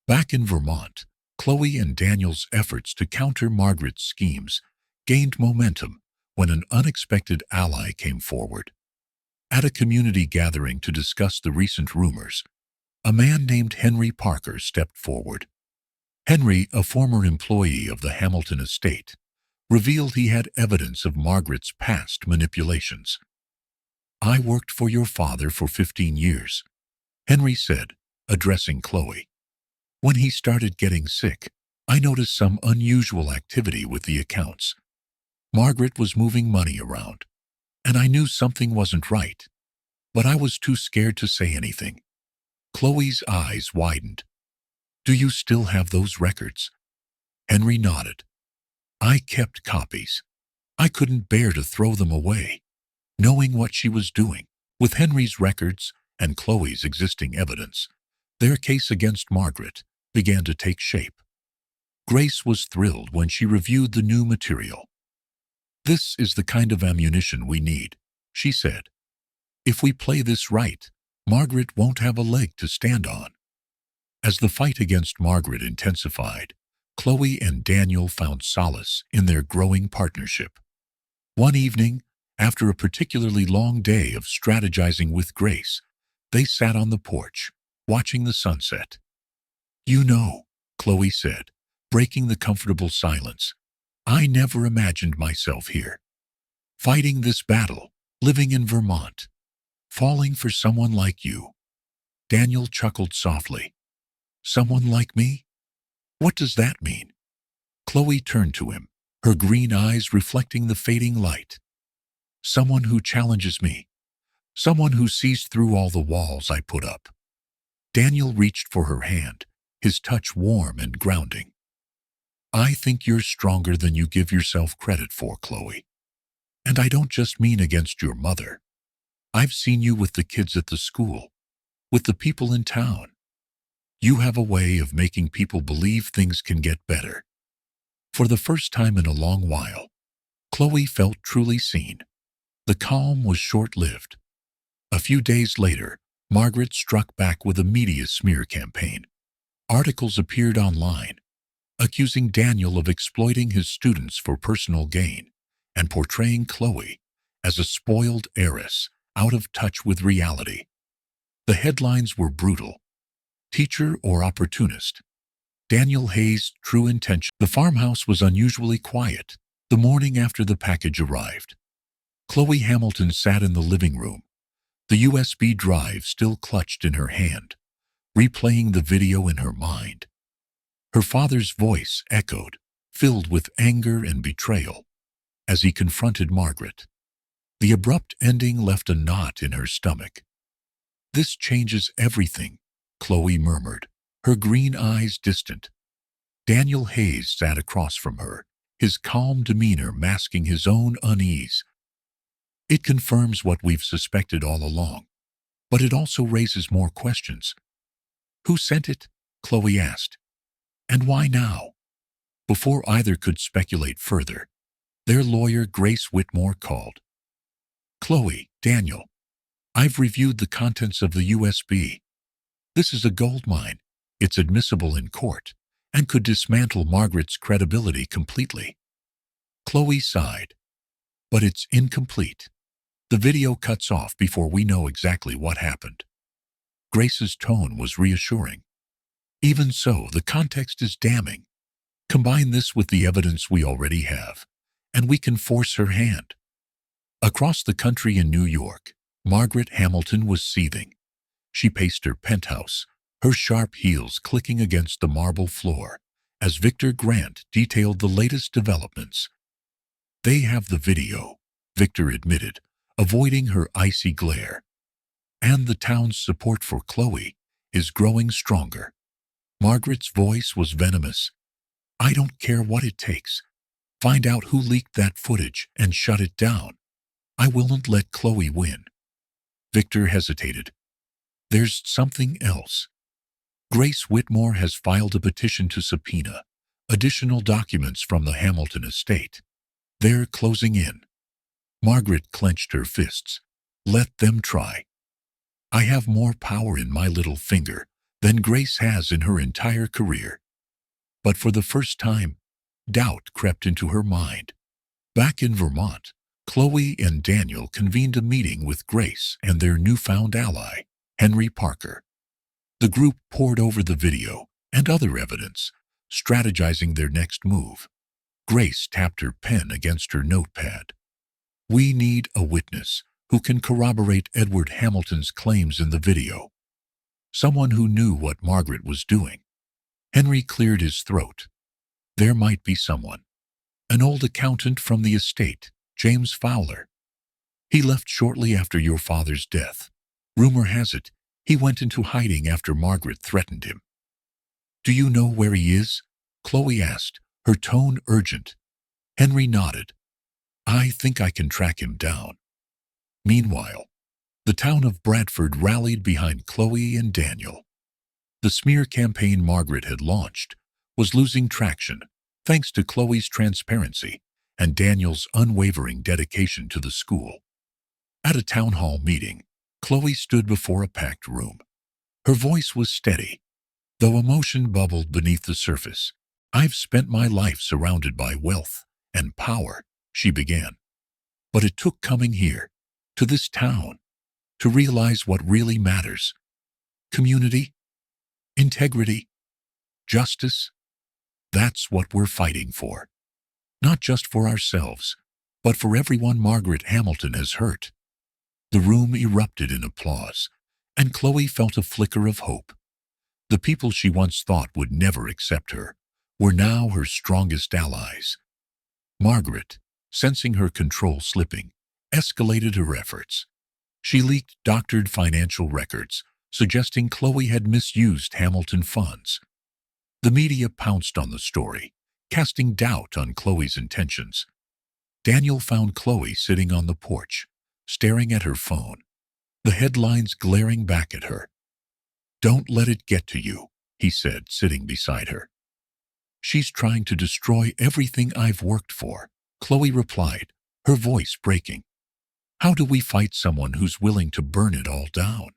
Back in Vermont, Chloe and Daniel's efforts to counter Margaret's schemes gained momentum when an unexpected ally came forward. At a community gathering to discuss the recent rumors, a man named Henry Parker stepped forward. Henry, a former employee of the Hamilton estate, revealed he had evidence of Margaret's past manipulations. "I worked for your father for 15 years, Henry said, addressing Chloe. "When he started getting sick, I noticed some unusual activity with the accounts. Margaret was moving money around, and I knew something wasn't right, but I was too scared to say anything." Chloe's eyes widened. "Do you still have those records?" Henry nodded. "I kept copies. I couldn't bear to throw them away, knowing what she was doing." With Henry's records and Chloe's existing evidence, their case against Margaret began to take shape. Grace was thrilled when she reviewed the new material. "This is the kind of ammunition we need," she said. "If we play this right, Margaret won't have a leg to stand on." As the fight against Margaret intensified, Chloe and Daniel found solace in their growing partnership. One evening, after a particularly long day of strategizing with Grace, they sat on the porch, watching the sunset. You know, Chloe said, breaking the comfortable silence, I never imagined myself here, fighting this battle, living in Vermont, falling for someone like you. Daniel chuckled softly. Someone like me? What does that mean? Chloe turned to him, her green eyes reflecting the fading light. Someone who challenges me. Someone who sees through all the walls I put up. Daniel reached for her hand, his touch warm and grounding. I think you're stronger than you give yourself credit for, Chloe. And I don't just mean against your mother. I've seen you with the kids at the school, with the people in town. You have a way of making people believe things can get better. For the first time in a long while, Chloe felt truly seen. The calm was short-lived. A few days later, Margaret struck back with a media smear campaign. Articles appeared online, accusing Daniel of exploiting his students for personal gain and portraying Chloe as a spoiled heiress out of touch with reality. The headlines were brutal. Teacher or opportunist? Daniel Hayes' true intention. The farmhouse was unusually quiet the morning after the package arrived. Chloe Hamilton sat in the living room, the USB drive still clutched in her hand, replaying the video in her mind. Her father's voice echoed, filled with anger and betrayal, as he confronted Margaret. The abrupt ending left a knot in her stomach. This changes everything, Chloe murmured, her green eyes distant. Daniel Hayes sat across from her, his calm demeanor masking his own unease. It confirms what we've suspected all along, but it also raises more questions. Who sent it? Chloe asked. And why now? Before either could speculate further, their lawyer Grace Whitmore called. Chloe, Daniel, I've reviewed the contents of the USB. This is a goldmine. It's admissible in court and could dismantle Margaret's credibility completely. Chloe sighed. But it's incomplete. The video cuts off before we know exactly what happened. Grace's tone was reassuring. Even so, the context is damning. Combine this with the evidence we already have, and we can force her hand. Across the country in New York, Margaret Hamilton was seething. She paced her penthouse, her sharp heels clicking against the marble floor, as Victor Grant detailed the latest developments. They have the video, Victor admitted, avoiding her icy glare. And the town's support for Chloe is growing stronger. Margaret's voice was venomous. I don't care what it takes. Find out who leaked that footage and shut it down. I won't let Chloe win. Victor hesitated. There's something else. Grace Whitmore has filed a petition to subpoena additional documents from the Hamilton estate. They're closing in. Margaret clenched her fists. Let them try. I have more power in my little finger than Grace has in her entire career. But for the first time, doubt crept into her mind. Back in Vermont, Chloe and Daniel convened a meeting with Grace and their newfound ally, Henry Parker. The group pored over the video and other evidence, strategizing their next move. Grace tapped her pen against her notepad. We need a witness who can corroborate Edward Hamilton's claims in the video. Someone who knew what Margaret was doing. Henry cleared his throat. There might be someone. An old accountant from the estate, James Fowler. He left shortly after your father's death. Rumor has it, he went into hiding after Margaret threatened him. Do you know where he is? Chloe asked, her tone urgent. Henry nodded. I think I can track him down. Meanwhile, the town of Bradford rallied behind Chloe and Daniel. The smear campaign Margaret had launched was losing traction thanks to Chloe's transparency and Daniel's unwavering dedication to the school. At a town hall meeting, Chloe stood before a packed room. Her voice was steady, though emotion bubbled beneath the surface. I've spent my life surrounded by wealth and power, she began. But it took coming here, to this town, to realize what really matters. Community, integrity, Justice? That's what we're fighting for. Not just for ourselves, but for everyone Margaret Hamilton has hurt. The room erupted in applause, and Chloe felt a flicker of hope. The people she once thought would never accept her were now her strongest allies. Margaret, sensing her control slipping, escalated her efforts. She leaked doctored financial records, suggesting Chloe had misused Hamilton funds. The media pounced on the story, casting doubt on Chloe's intentions. Daniel found Chloe sitting on the porch, staring at her phone, the headlines glaring back at her. "Don't let it get to you," he said, sitting beside her. "She's trying to destroy everything I've worked for," Chloe replied, her voice breaking. "How do we fight someone who's willing to burn it all down?"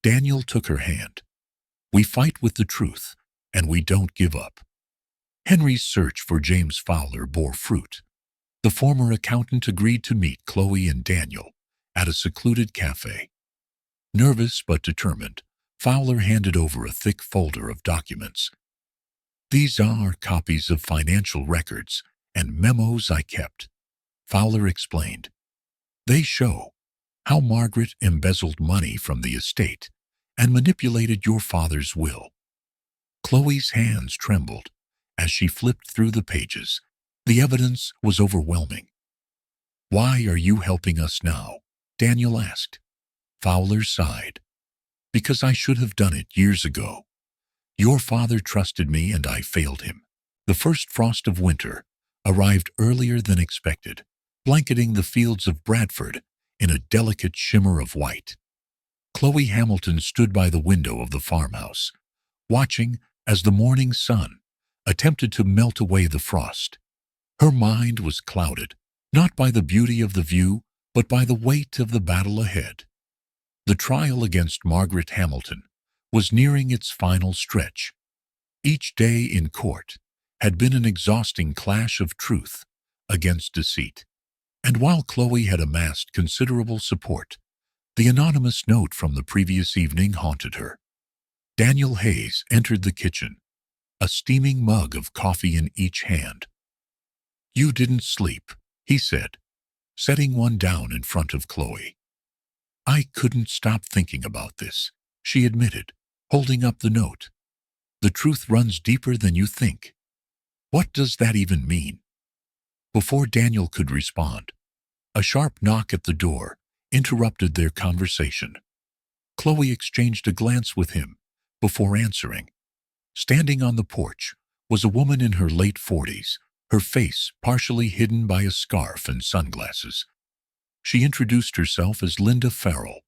Daniel took her hand. "We fight with the truth, and we don't give up." Henry's search for James Fowler bore fruit. The former accountant agreed to meet Chloe and Daniel at a secluded cafe. Nervous but determined, Fowler handed over a thick folder of documents. "These are copies of financial records and memos I kept," Fowler explained. "They show how Margaret embezzled money from the estate and manipulated your father's will." Chloe's hands trembled as she flipped through the pages. The evidence was overwhelming. "Why are you helping us now?" Daniel asked. Fowler sighed. "Because I should have done it years ago. Your father trusted me and I failed him." The first frost of winter arrived earlier than expected, blanketing the fields of Bradford in a delicate shimmer of white. Chloe Hamilton stood by the window of the farmhouse, watching as the morning sun attempted to melt away the frost. Her mind was clouded, not by the beauty of the view, but by the weight of the battle ahead. The trial against Margaret Hamilton was nearing its final stretch. Each day in court had been an exhausting clash of truth against deceit. And while Chloe had amassed considerable support, the anonymous note from the previous evening haunted her. Daniel Hayes entered the kitchen, a steaming mug of coffee in each hand. "You didn't sleep," he said, setting one down in front of Chloe. "I couldn't stop thinking about this," she admitted, holding up the note. "The truth runs deeper than you think." "What does that even mean?" Before Daniel could respond, a sharp knock at the door interrupted their conversation. Chloe exchanged a glance with him before answering. Standing on the porch was a woman in her late 40s, her face partially hidden by a scarf and sunglasses. She introduced herself as Linda Farrell,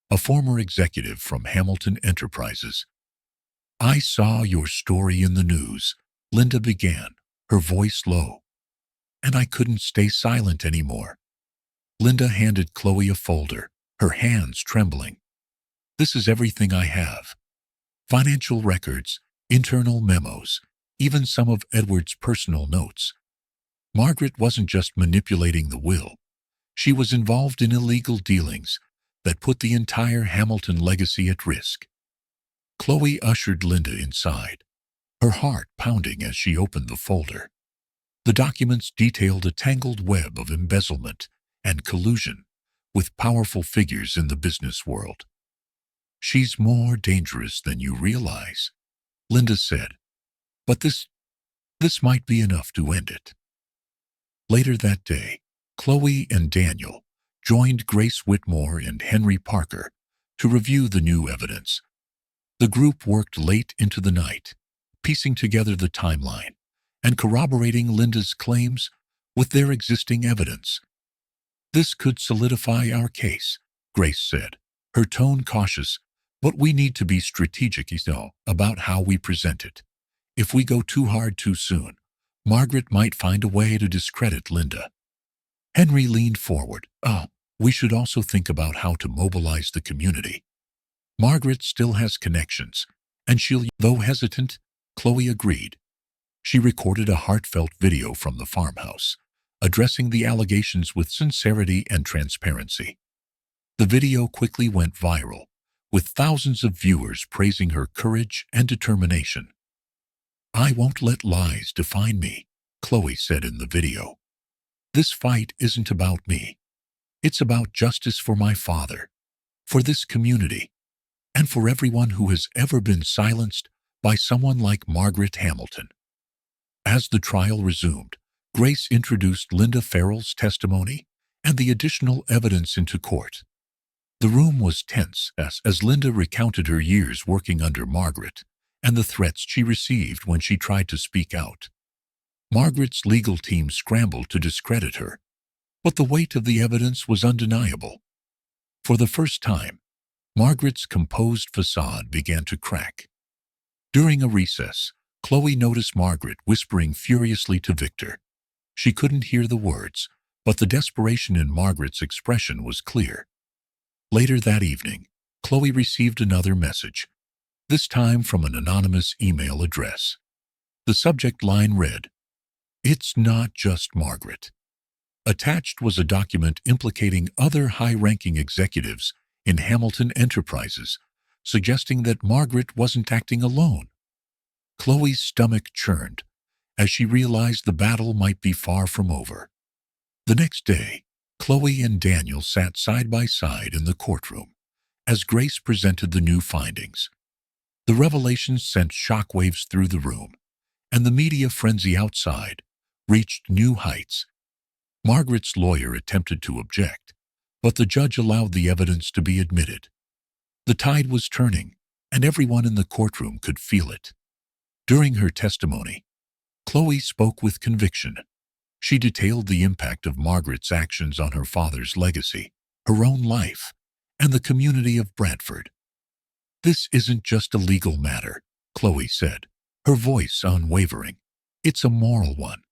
a former executive from Hamilton Enterprises. "I saw your story in the news," Linda began, her voice low. "And I couldn't stay silent anymore." Linda handed Chloe a folder, her hands trembling. "This is everything I have. Financial records, internal memos, even some of Edward's personal notes. Margaret wasn't just manipulating the will. She was involved in illegal dealings that put the entire Hamilton legacy at risk." Chloe ushered Linda inside, her heart pounding as she opened the folder. The documents detailed a tangled web of embezzlement and collusion with powerful figures in the business world. "She's more dangerous than you realize," Linda said, "but this might be enough to end it." Later that day, Chloe and Daniel joined Grace Whitmore and Henry Parker to review the new evidence. The group worked late into the night, piecing together the timeline and corroborating Linda's claims with their existing evidence. "This could solidify our case," Grace said, her tone cautious, "but we need to be strategic about how we present it. If we go too hard too soon, Margaret might find a way to discredit Linda." Henry leaned forward. We should also think about how to mobilize the community. Margaret still has connections, and she'll," though hesitant, Chloe agreed. She recorded a heartfelt video from the farmhouse, addressing the allegations with sincerity and transparency. The video quickly went viral, with thousands of viewers praising her courage and determination. "I won't let lies define me," Chloe said in the video. "This fight isn't about me. It's about justice for my father, for this community, and for everyone who has ever been silenced by someone like Margaret Hamilton." As the trial resumed, Grace introduced Linda Farrell's testimony and the additional evidence into court. The room was tense as Linda recounted her years working under Margaret and the threats she received when she tried to speak out. Margaret's legal team scrambled to discredit her, but the weight of the evidence was undeniable. For the first time, Margaret's composed facade began to crack. During a recess, Chloe noticed Margaret whispering furiously to Victor. She couldn't hear the words, but the desperation in Margaret's expression was clear. Later that evening, Chloe received another message, this time from an anonymous email address. The subject line read, "It's not just Margaret." Attached was a document implicating other high-ranking executives in Hamilton Enterprises, suggesting that Margaret wasn't acting alone. Chloe's stomach churned as she realized the battle might be far from over. The next day, Chloe and Daniel sat side by side in the courtroom as Grace presented the new findings. The revelations sent shockwaves through the room, and the media frenzy outside reached new heights. Margaret's lawyer attempted to object, but the judge allowed the evidence to be admitted. The tide was turning, and everyone in the courtroom could feel it. During her testimony, Chloe spoke with conviction. She detailed the impact of Margaret's actions on her father's legacy, her own life, and the community of Bradford. "This isn't just a legal matter," Chloe said, her voice unwavering. "It's a moral one.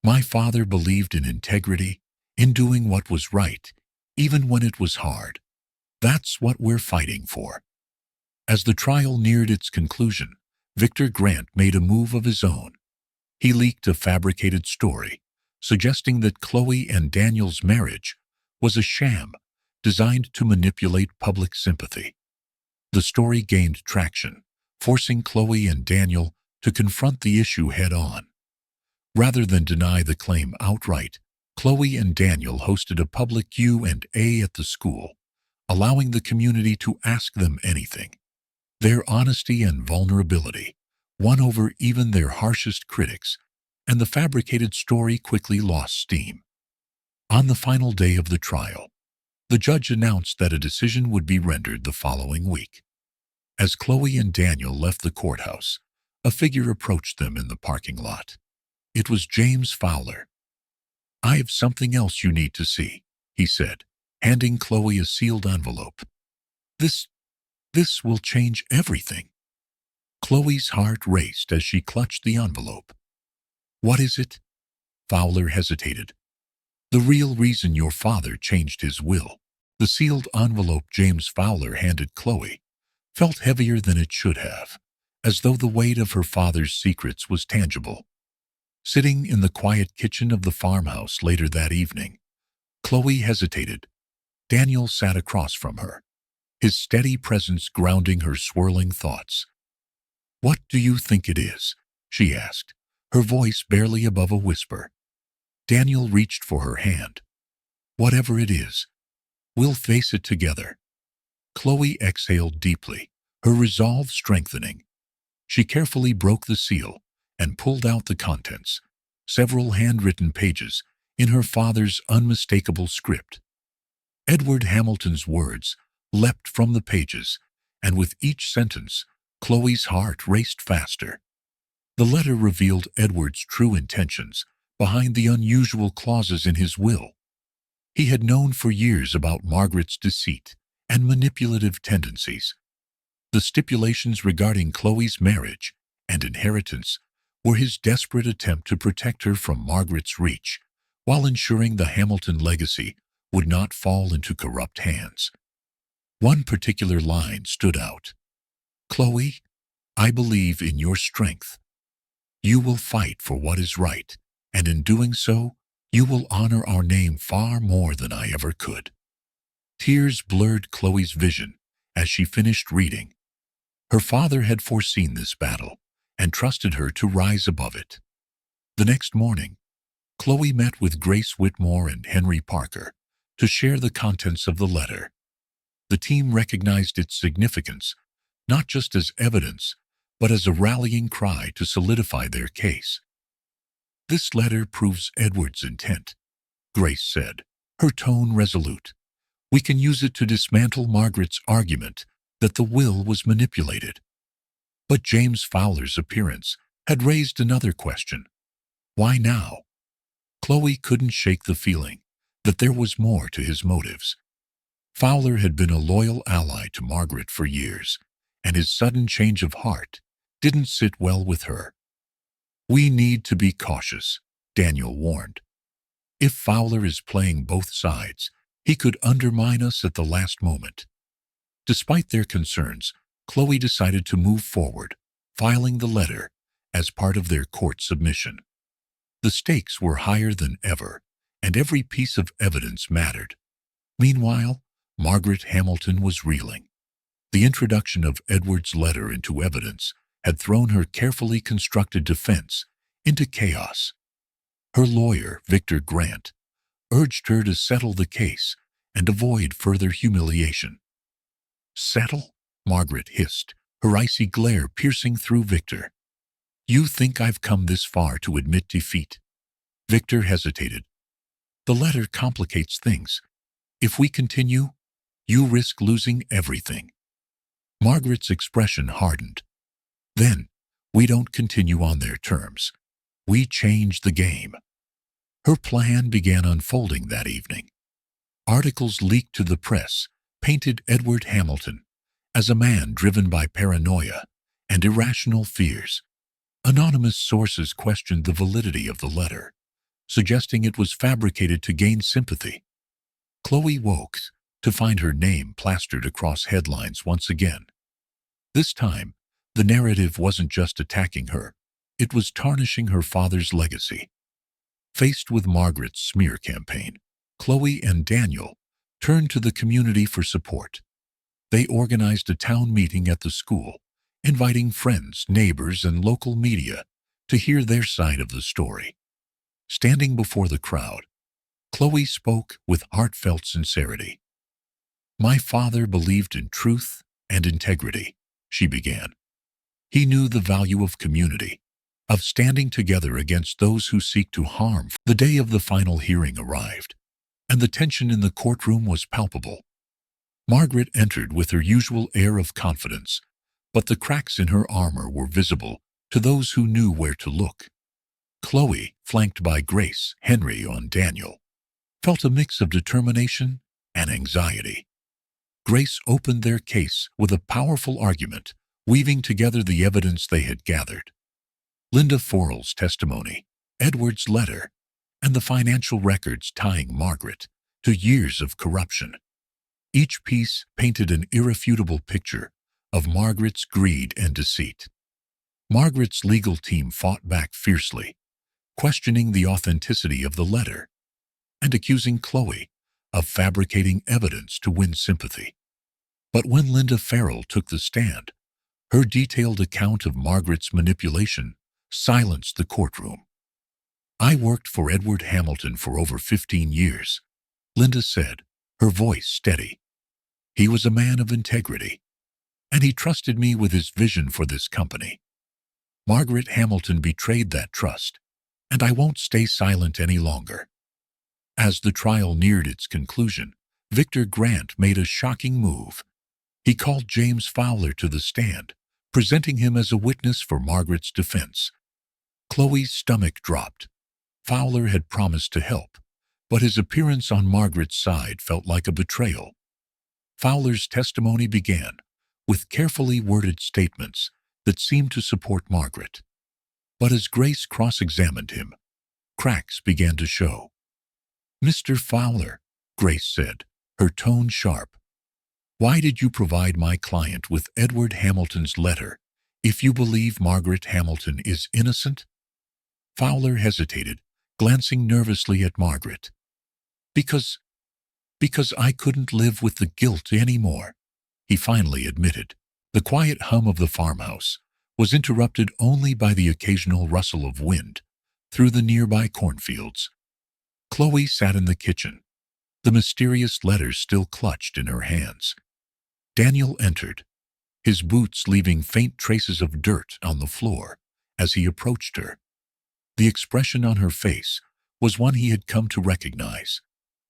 My father believed in integrity, in doing what was right, even when it was hard. That's what we're fighting for." As the trial neared its conclusion, Victor Grant made a move of his own. He leaked a fabricated story, suggesting that Chloe and Daniel's marriage was a sham designed to manipulate public sympathy. The story gained traction, forcing Chloe and Daniel to confront the issue head-on. Rather than deny the claim outright, Chloe and Daniel hosted a public Q&A at the school, allowing the community to ask them anything. Their honesty and vulnerability won over even their harshest critics, and the fabricated story quickly lost steam. On the final day of the trial, the judge announced that a decision would be rendered the following week. As Chloe and Daniel left the courthouse, a figure approached them in the parking lot. It was James Fowler. "I have something else you need to see," he said, handing Chloe a sealed envelope. This will change everything." Chloe's heart raced as she clutched the envelope. "What is it?" Fowler hesitated. "The real reason your father changed his will." The sealed envelope James Fowler handed Chloe felt heavier than it should have, as though the weight of her father's secrets was tangible. Sitting in the quiet kitchen of the farmhouse later that evening, Chloe hesitated. Daniel sat across from her, his steady presence grounding her swirling thoughts. "What do you think it is?" she asked, her voice barely above a whisper. Daniel reached for her hand. "Whatever it is, we'll face it together." Chloe exhaled deeply, her resolve strengthening. She carefully broke the seal and pulled out the contents, several handwritten pages in her father's unmistakable script. Edward Hamilton's words leapt from the pages, and with each sentence, Chloe's heart raced faster. The letter revealed Edward's true intentions behind the unusual clauses in his will. He had known for years about Margaret's deceit and manipulative tendencies. The stipulations regarding Chloe's marriage and inheritance were his desperate attempt to protect her from Margaret's reach, while ensuring the Hamilton legacy would not fall into corrupt hands. One particular line stood out. "Chloe, I believe in your strength. You will fight for what is right, and in doing so, you will honor our name far more than I ever could." Tears blurred Chloe's vision as she finished reading. Her father had foreseen this battle, and trusted her to rise above it. The next morning, Chloe met with Grace Whitmore and Henry Parker to share the contents of the letter. The team recognized its significance, not just as evidence, but as a rallying cry to solidify their case. "This letter proves Edward's intent," Grace said, her tone resolute. "We can use it to dismantle Margaret's argument that the will was manipulated." But James Fowler's appearance had raised another question. Why now? Chloe couldn't shake the feeling that there was more to his motives. Fowler had been a loyal ally to Margaret for years, and his sudden change of heart didn't sit well with her. "We need to be cautious," Daniel warned. "If Fowler is playing both sides, he could undermine us at the last moment." Despite their concerns, Chloe decided to move forward, filing the letter as part of their court submission. The stakes were higher than ever, and every piece of evidence mattered. Meanwhile, Margaret Hamilton was reeling. The introduction of Edward's letter into evidence had thrown her carefully constructed defense into chaos. Her lawyer, Victor Grant, urged her to settle the case and avoid further humiliation. "Settle?" Margaret hissed, her icy glare piercing through Victor. "You think I've come this far to admit defeat?" Victor hesitated. "The letter complicates things. If we continue, you risk losing everything." Margaret's expression hardened. "Then, we don't continue on their terms. We change the game." Her plan began unfolding that evening. Articles leaked to the press painted Edward Hamilton as a man driven by paranoia and irrational fears. Anonymous sources questioned the validity of the letter, suggesting it was fabricated to gain sympathy. Chloe woke to find her name plastered across headlines once again. This time, the narrative wasn't just attacking her, it was tarnishing her father's legacy. Faced with Margaret's smear campaign, Chloe and Daniel turned to the community for support. They organized a town meeting at the school, inviting friends, neighbors, and local media to hear their side of the story. Standing before the crowd, Chloe spoke with heartfelt sincerity. "My father believed in truth and integrity," she began. "He knew the value of community, of standing together against those who seek to harm." The day of the final hearing arrived, and the tension in the courtroom was palpable. Margaret entered with her usual air of confidence, but the cracks in her armor were visible to those who knew where to look. Chloe, flanked by Grace, Henry, and Daniel, felt a mix of determination and anxiety. Grace opened their case with a powerful argument, weaving together the evidence they had gathered. Linda Forrell's testimony, Edward's letter, and the financial records tying Margaret to years of corruption. Each piece painted an irrefutable picture of Margaret's greed and deceit. Margaret's legal team fought back fiercely, questioning the authenticity of the letter and accusing Chloe of fabricating evidence to win sympathy. But when Linda Farrell took the stand, her detailed account of Margaret's manipulation silenced the courtroom. "I worked for Edward Hamilton for over 15 years, Linda said, her voice steady. "He was a man of integrity, and he trusted me with his vision for this company. Margaret Hamilton betrayed that trust, and I won't stay silent any longer." As the trial neared its conclusion, Victor Grant made a shocking move. He called James Fowler to the stand, presenting him as a witness for Margaret's defense. Chloe's stomach dropped. Fowler had promised to help, but his appearance on Margaret's side felt like a betrayal. Fowler's testimony began with carefully worded statements that seemed to support Margaret. But as Grace cross-examined him, cracks began to show. "Mr. Fowler," Grace said, her tone sharp, "why did you provide my client with Edward Hamilton's letter if you believe Margaret Hamilton is innocent?" Fowler hesitated, glancing nervously at Margaret. Because I couldn't live with the guilt anymore," he finally admitted. The quiet hum of the farmhouse, was interrupted only by the occasional rustle of wind through the nearby cornfields. Chloe sat in the kitchen, the mysterious letters still clutched in her hands. Daniel entered, his boots leaving faint traces of dirt on the floor as he approached her. The expression on her face was one he had come to recognize,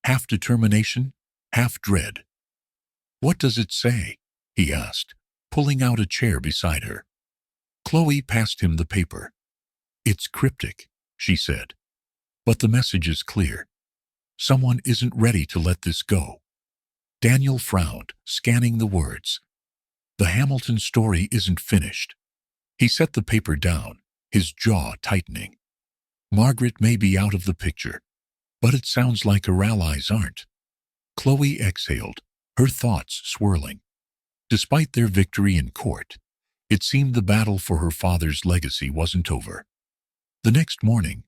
half determination, half dread. "What does it say?" he asked, pulling out a chair beside her. Chloe passed him the paper. "It's cryptic," she said, "but the message is clear. Someone isn't ready to let this go." Daniel frowned, scanning the words. "The Hamilton story isn't finished." He set the paper down, his jaw tightening. "Margaret may be out of the picture, but it sounds like her allies aren't." Chloe exhaled, her thoughts swirling. Despite their victory in court, it seemed the battle for her father's legacy wasn't over. The next morning,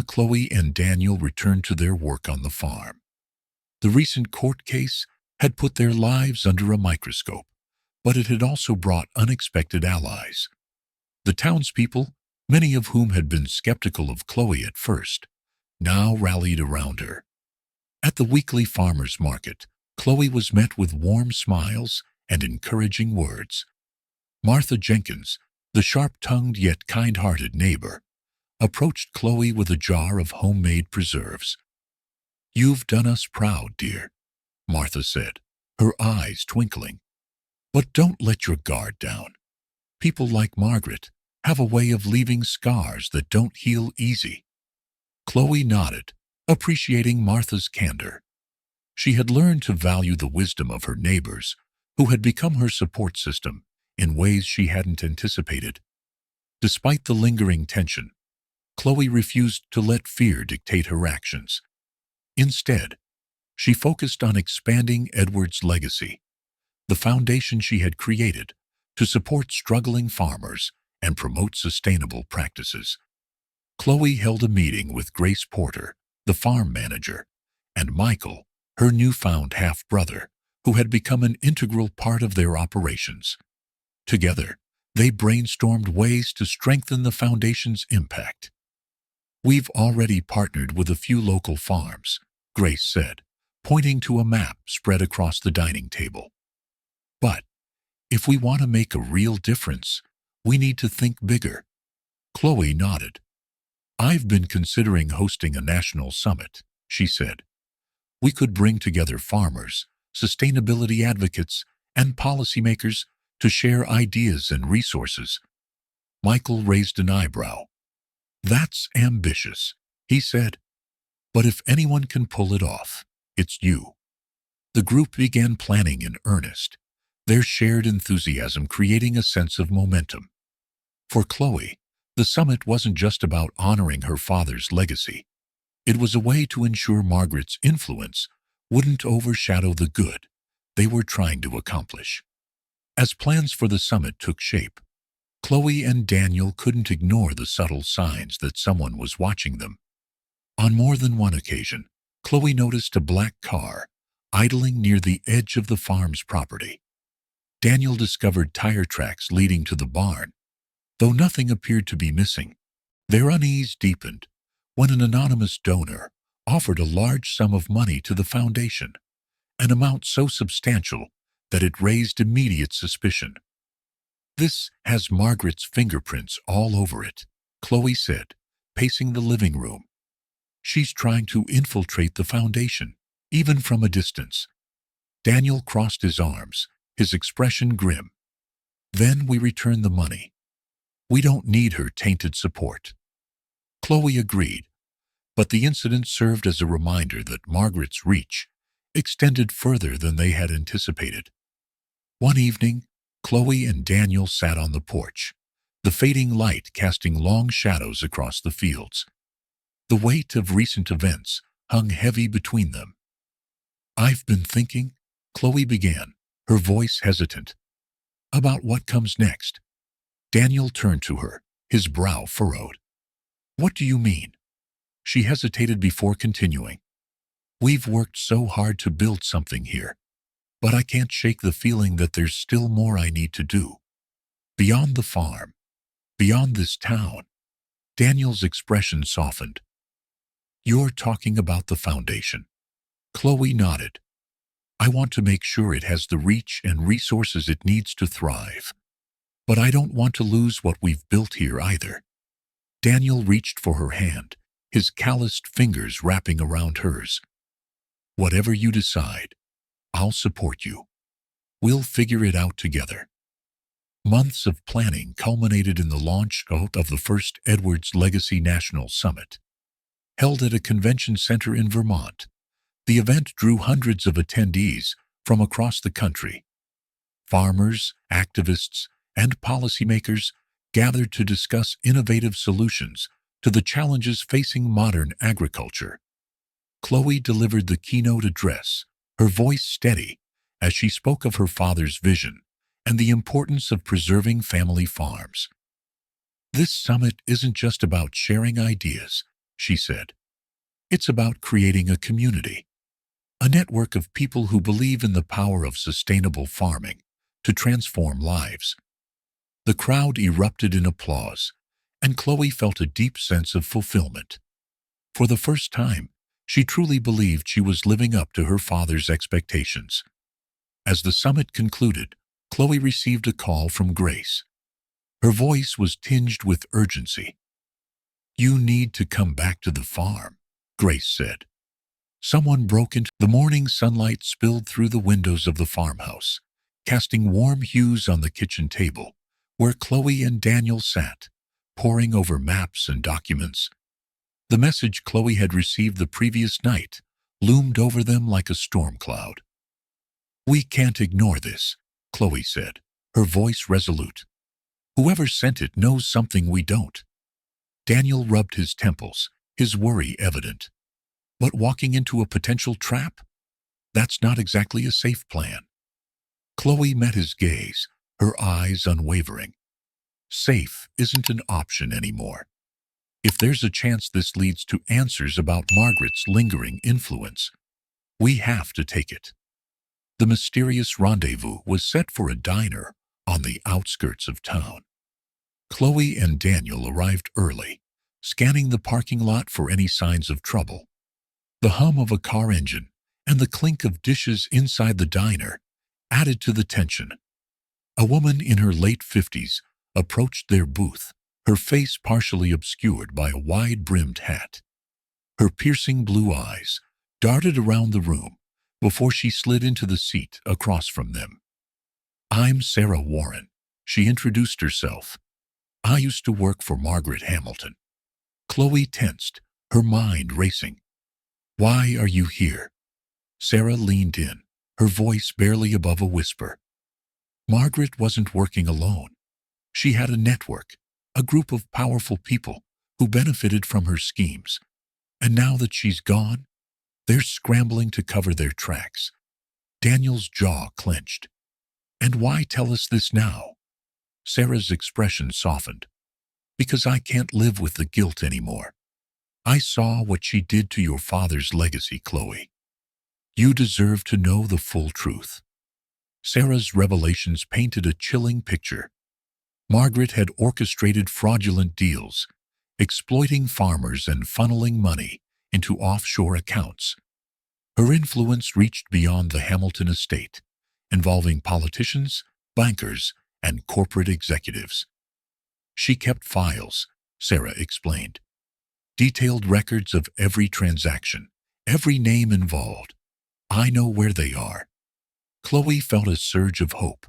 Chloe and Daniel returned to their work on the farm. The recent court case had put their lives under a microscope, but it had also brought unexpected allies. The townspeople, many of whom had been skeptical of Chloe at first, now rallied around her. At the weekly farmers' market, Chloe was met with warm smiles and encouraging words. Martha Jenkins, the sharp-tongued yet kind-hearted neighbor, approached Chloe with a jar of homemade preserves. "You've done us proud, dear," Martha said, her eyes twinkling. "But don't let your guard down. People like Margaret have a way of leaving scars that don't heal easy." Chloe nodded, appreciating Martha's candor. She had learned to value the wisdom of her neighbors, who had become her support system in ways she hadn't anticipated. Despite the lingering tension, Chloe refused to let fear dictate her actions. Instead, she focused on expanding Edward's legacy, the foundation she had created to support struggling farmers and promote sustainable practices. Chloe held a meeting with Grace Porter, the farm manager, and Michael, her newfound half-brother, who had become an integral part of their operations. Together, they brainstormed ways to strengthen the foundation's impact. "We've already partnered with a few local farms," Grace said, pointing to a map spread across the dining table. "But if we want to make a real difference, we need to think bigger." Chloe nodded. "I've been considering hosting a national summit," she said. "We could bring together farmers, sustainability advocates, and policymakers to share ideas and resources." Michael raised an eyebrow. "That's ambitious," he said. "But if anyone can pull it off, it's you." The group began planning in earnest, their shared enthusiasm creating a sense of momentum. For Chloe, the summit wasn't just about honoring her father's legacy. It was a way to ensure Margaret's influence wouldn't overshadow the good they were trying to accomplish. As plans for the summit took shape, Chloe and Daniel couldn't ignore the subtle signs that someone was watching them. On more than one occasion, Chloe noticed a black car idling near the edge of the farm's property. Daniel discovered tire tracks leading to the barn, though nothing appeared to be missing. Their unease deepened when an anonymous donor offered a large sum of money to the foundation, an amount so substantial that it raised immediate suspicion. "This has Margaret's fingerprints all over it," Chloe said, pacing the living room. "She's trying to infiltrate the foundation, even from a distance." Daniel crossed his arms, his expression grim. "Then we return the money. We don't need her tainted support." Chloe agreed, but the incident served as a reminder that Margaret's reach extended further than they had anticipated. One evening, Chloe and Daniel sat on the porch, the fading light casting long shadows across the fields. The weight of recent events hung heavy between them. "I've been thinking," Chloe began, her voice hesitant, "about what comes next." Daniel turned to her, his brow furrowed. "What do you mean?" She hesitated before continuing. "We've worked so hard to build something here, but I can't shake the feeling that there's still more I need to do. Beyond the farm, Beyond this town, Daniel's expression softened. You're talking about the foundation. Chloe nodded. I want to make sure it has the reach and resources it needs to thrive. But I don't want to lose what we've built here either. Daniel reached for her hand, his calloused fingers wrapping around hers. Whatever you decide, I'll support you. We'll figure it out together. Months of planning culminated in the launch of the first Edwards Legacy National Summit. Held at a convention center in Vermont, the event drew hundreds of attendees from across the country. Farmers, activists, and policymakers gathered to discuss innovative solutions to the challenges facing modern agriculture. Chloe delivered the keynote address, her voice steady as she spoke of her father's vision and the importance of preserving family farms. This summit isn't just about sharing ideas, she said. It's about creating a community, a network of people who believe in the power of sustainable farming to transform lives. The crowd erupted in applause, and Chloe felt a deep sense of fulfillment. For the first time, she truly believed she was living up to her father's expectations. As the summit concluded, Chloe received a call from Grace. Her voice was tinged with urgency. You need to come back to the farm, Grace said. Someone broke into the morning sunlight spilled through the windows of the farmhouse, casting warm hues on the kitchen table, where Chloe and Daniel sat, poring over maps and documents. The message Chloe had received the previous night loomed over them like a storm cloud. We can't ignore this, Chloe said, her voice resolute. Whoever sent it knows something we don't. Daniel rubbed his temples, his worry evident. But walking into a potential trap? That's not exactly a safe plan. Chloe met his gaze, her eyes unwavering. Safe isn't an option anymore. If there's a chance this leads to answers about Margaret's lingering influence, we have to take it. The mysterious rendezvous was set for a diner on the outskirts of town. Chloe and Daniel arrived early, scanning the parking lot for any signs of trouble. The hum of a car engine and the clink of dishes inside the diner added to the tension. A woman in her late 50s approached their booth, her face partially obscured by a wide-brimmed hat. Her piercing blue eyes darted around the room before she slid into the seat across from them. I'm Sarah Warren, she introduced herself. I used to work for Margaret Hamilton. Chloe tensed, her mind racing. Why are you here? Sarah leaned in, her voice barely above a whisper. Margaret wasn't working alone. She had a network, a group of powerful people who benefited from her schemes. And now that she's gone, they're scrambling to cover their tracks. Daniel's jaw clenched. And why tell us this now? Sarah's expression softened. Because I can't live with the guilt anymore. I saw what she did to your father's legacy, Chloe. You deserve to know the full truth. Sarah's revelations painted a chilling picture. Margaret had orchestrated fraudulent deals, exploiting farmers and funneling money into offshore accounts. Her influence reached beyond the Hamilton estate, involving politicians, bankers, and corporate executives. She kept files, Sarah explained. Detailed records of every transaction, every name involved. I know where they are. Chloe felt a surge of hope,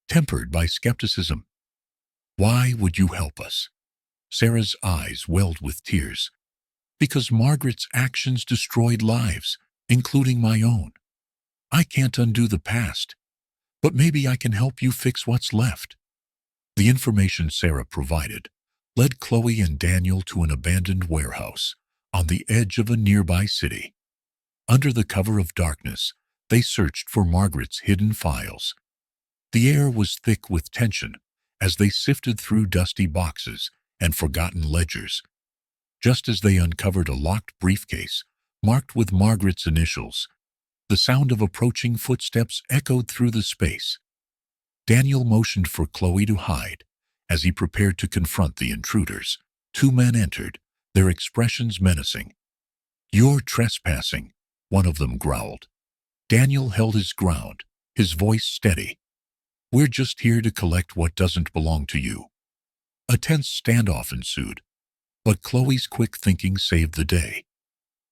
tempered by skepticism. Why would you help us? Sarah's eyes welled with tears. Because Margaret's actions destroyed lives, including my own. I can't undo the past, but maybe I can help you fix what's left. The information Sarah provided led Chloe and Daniel to an abandoned warehouse on the edge of a nearby city. Under the cover of darkness, they searched for Margaret's hidden files. The air was thick with tension as they sifted through dusty boxes and forgotten ledgers. Just as they uncovered a locked briefcase marked with Margaret's initials, the sound of approaching footsteps echoed through the space. Daniel motioned for Chloe to hide, As he prepared to confront the intruders, two men entered, their expressions menacing. "You're trespassing," one of them growled. Daniel held his ground, his voice steady. "We're just here to collect what doesn't belong to you." A tense standoff ensued, but Chloe's quick thinking saved the day.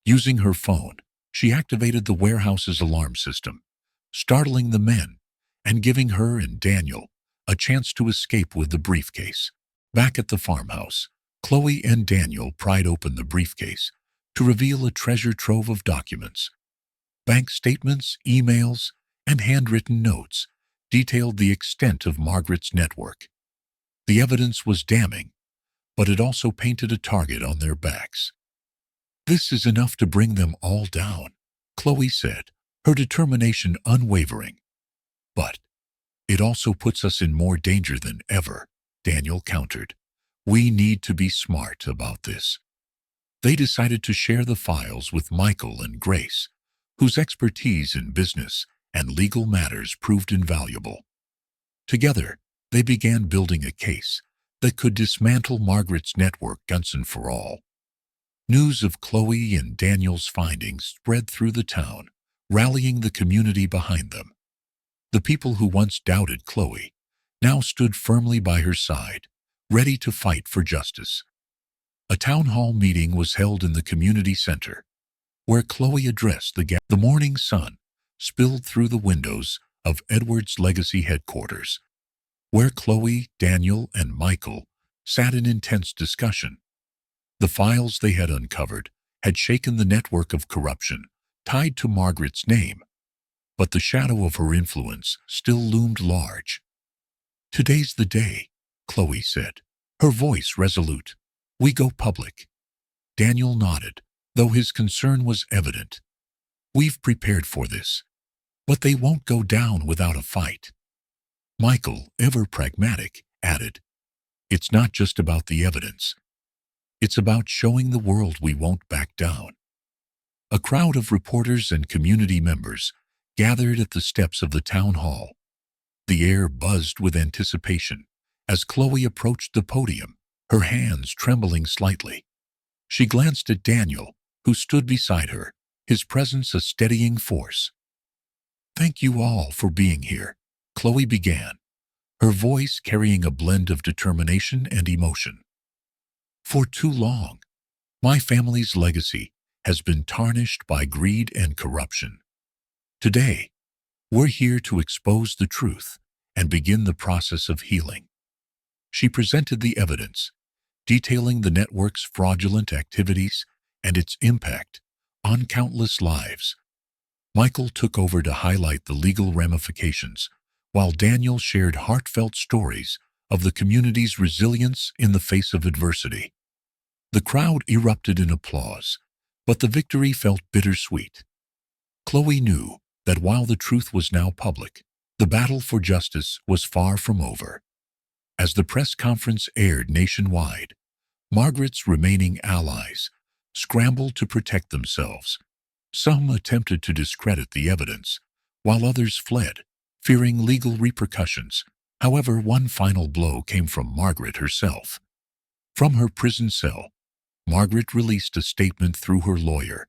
Using her phone, she activated the warehouse's alarm system, startling the men and giving her and Daniel a chance to escape with the briefcase. Back at the farmhouse, Chloe and Daniel pried open the briefcase to reveal a treasure trove of documents. Bank statements, emails, and handwritten notes detailed the extent of Margaret's network. The evidence was damning, but it also painted a target on their backs. "This is enough to bring them all down," Chloe said, her determination unwavering. "But it also puts us in more danger than ever," Daniel countered. "We need to be smart about this." They decided to share the files with Michael and Grace, whose expertise in business and legal matters proved invaluable. Together, they began building a case that could dismantle Margaret's network once and for all. News of Chloe and Daniel's findings spread through the town, rallying the community behind them. The people who once doubted Chloe now stood firmly by her side, ready to fight for justice. A town hall meeting was held in the community center, where Chloe addressed the guests. The morning sun spilled through the windows of Edward's Legacy headquarters, where Chloe, Daniel, and Michael sat in intense discussion. The files they had uncovered had shaken the network of corruption tied to Margaret's name, but the shadow of her influence still loomed large. "Today's the day," Chloe said, her voice resolute. "We go public." Daniel nodded, though his concern was evident. "We've prepared for this, but they won't go down without a fight." Michael, ever pragmatic, added, "It's not just about the evidence. It's about showing the world we won't back down." A crowd of reporters and community members gathered at the steps of the town hall. The air buzzed with anticipation as Chloe approached the podium, her hands trembling slightly. She glanced at Daniel, who stood beside her, his presence a steadying force. "Thank you all for being here," Chloe began, her voice carrying a blend of determination and emotion. "For too long, my family's legacy has been tarnished by greed and corruption. Today, we're here to expose the truth and begin the process of healing." She presented the evidence, detailing the network's fraudulent activities and its impact on countless lives. Michael took over to highlight the legal ramifications, while Daniel shared heartfelt stories of the community's resilience in the face of adversity. The crowd erupted in applause, but the victory felt bittersweet. Chloe knew that while the truth was now public, the battle for justice was far from over. As the press conference aired nationwide, Margaret's remaining allies scrambled to protect themselves. Some attempted to discredit the evidence, while others fled, fearing legal repercussions. However, one final blow came from Margaret herself. From her prison cell, Margaret released a statement through her lawyer,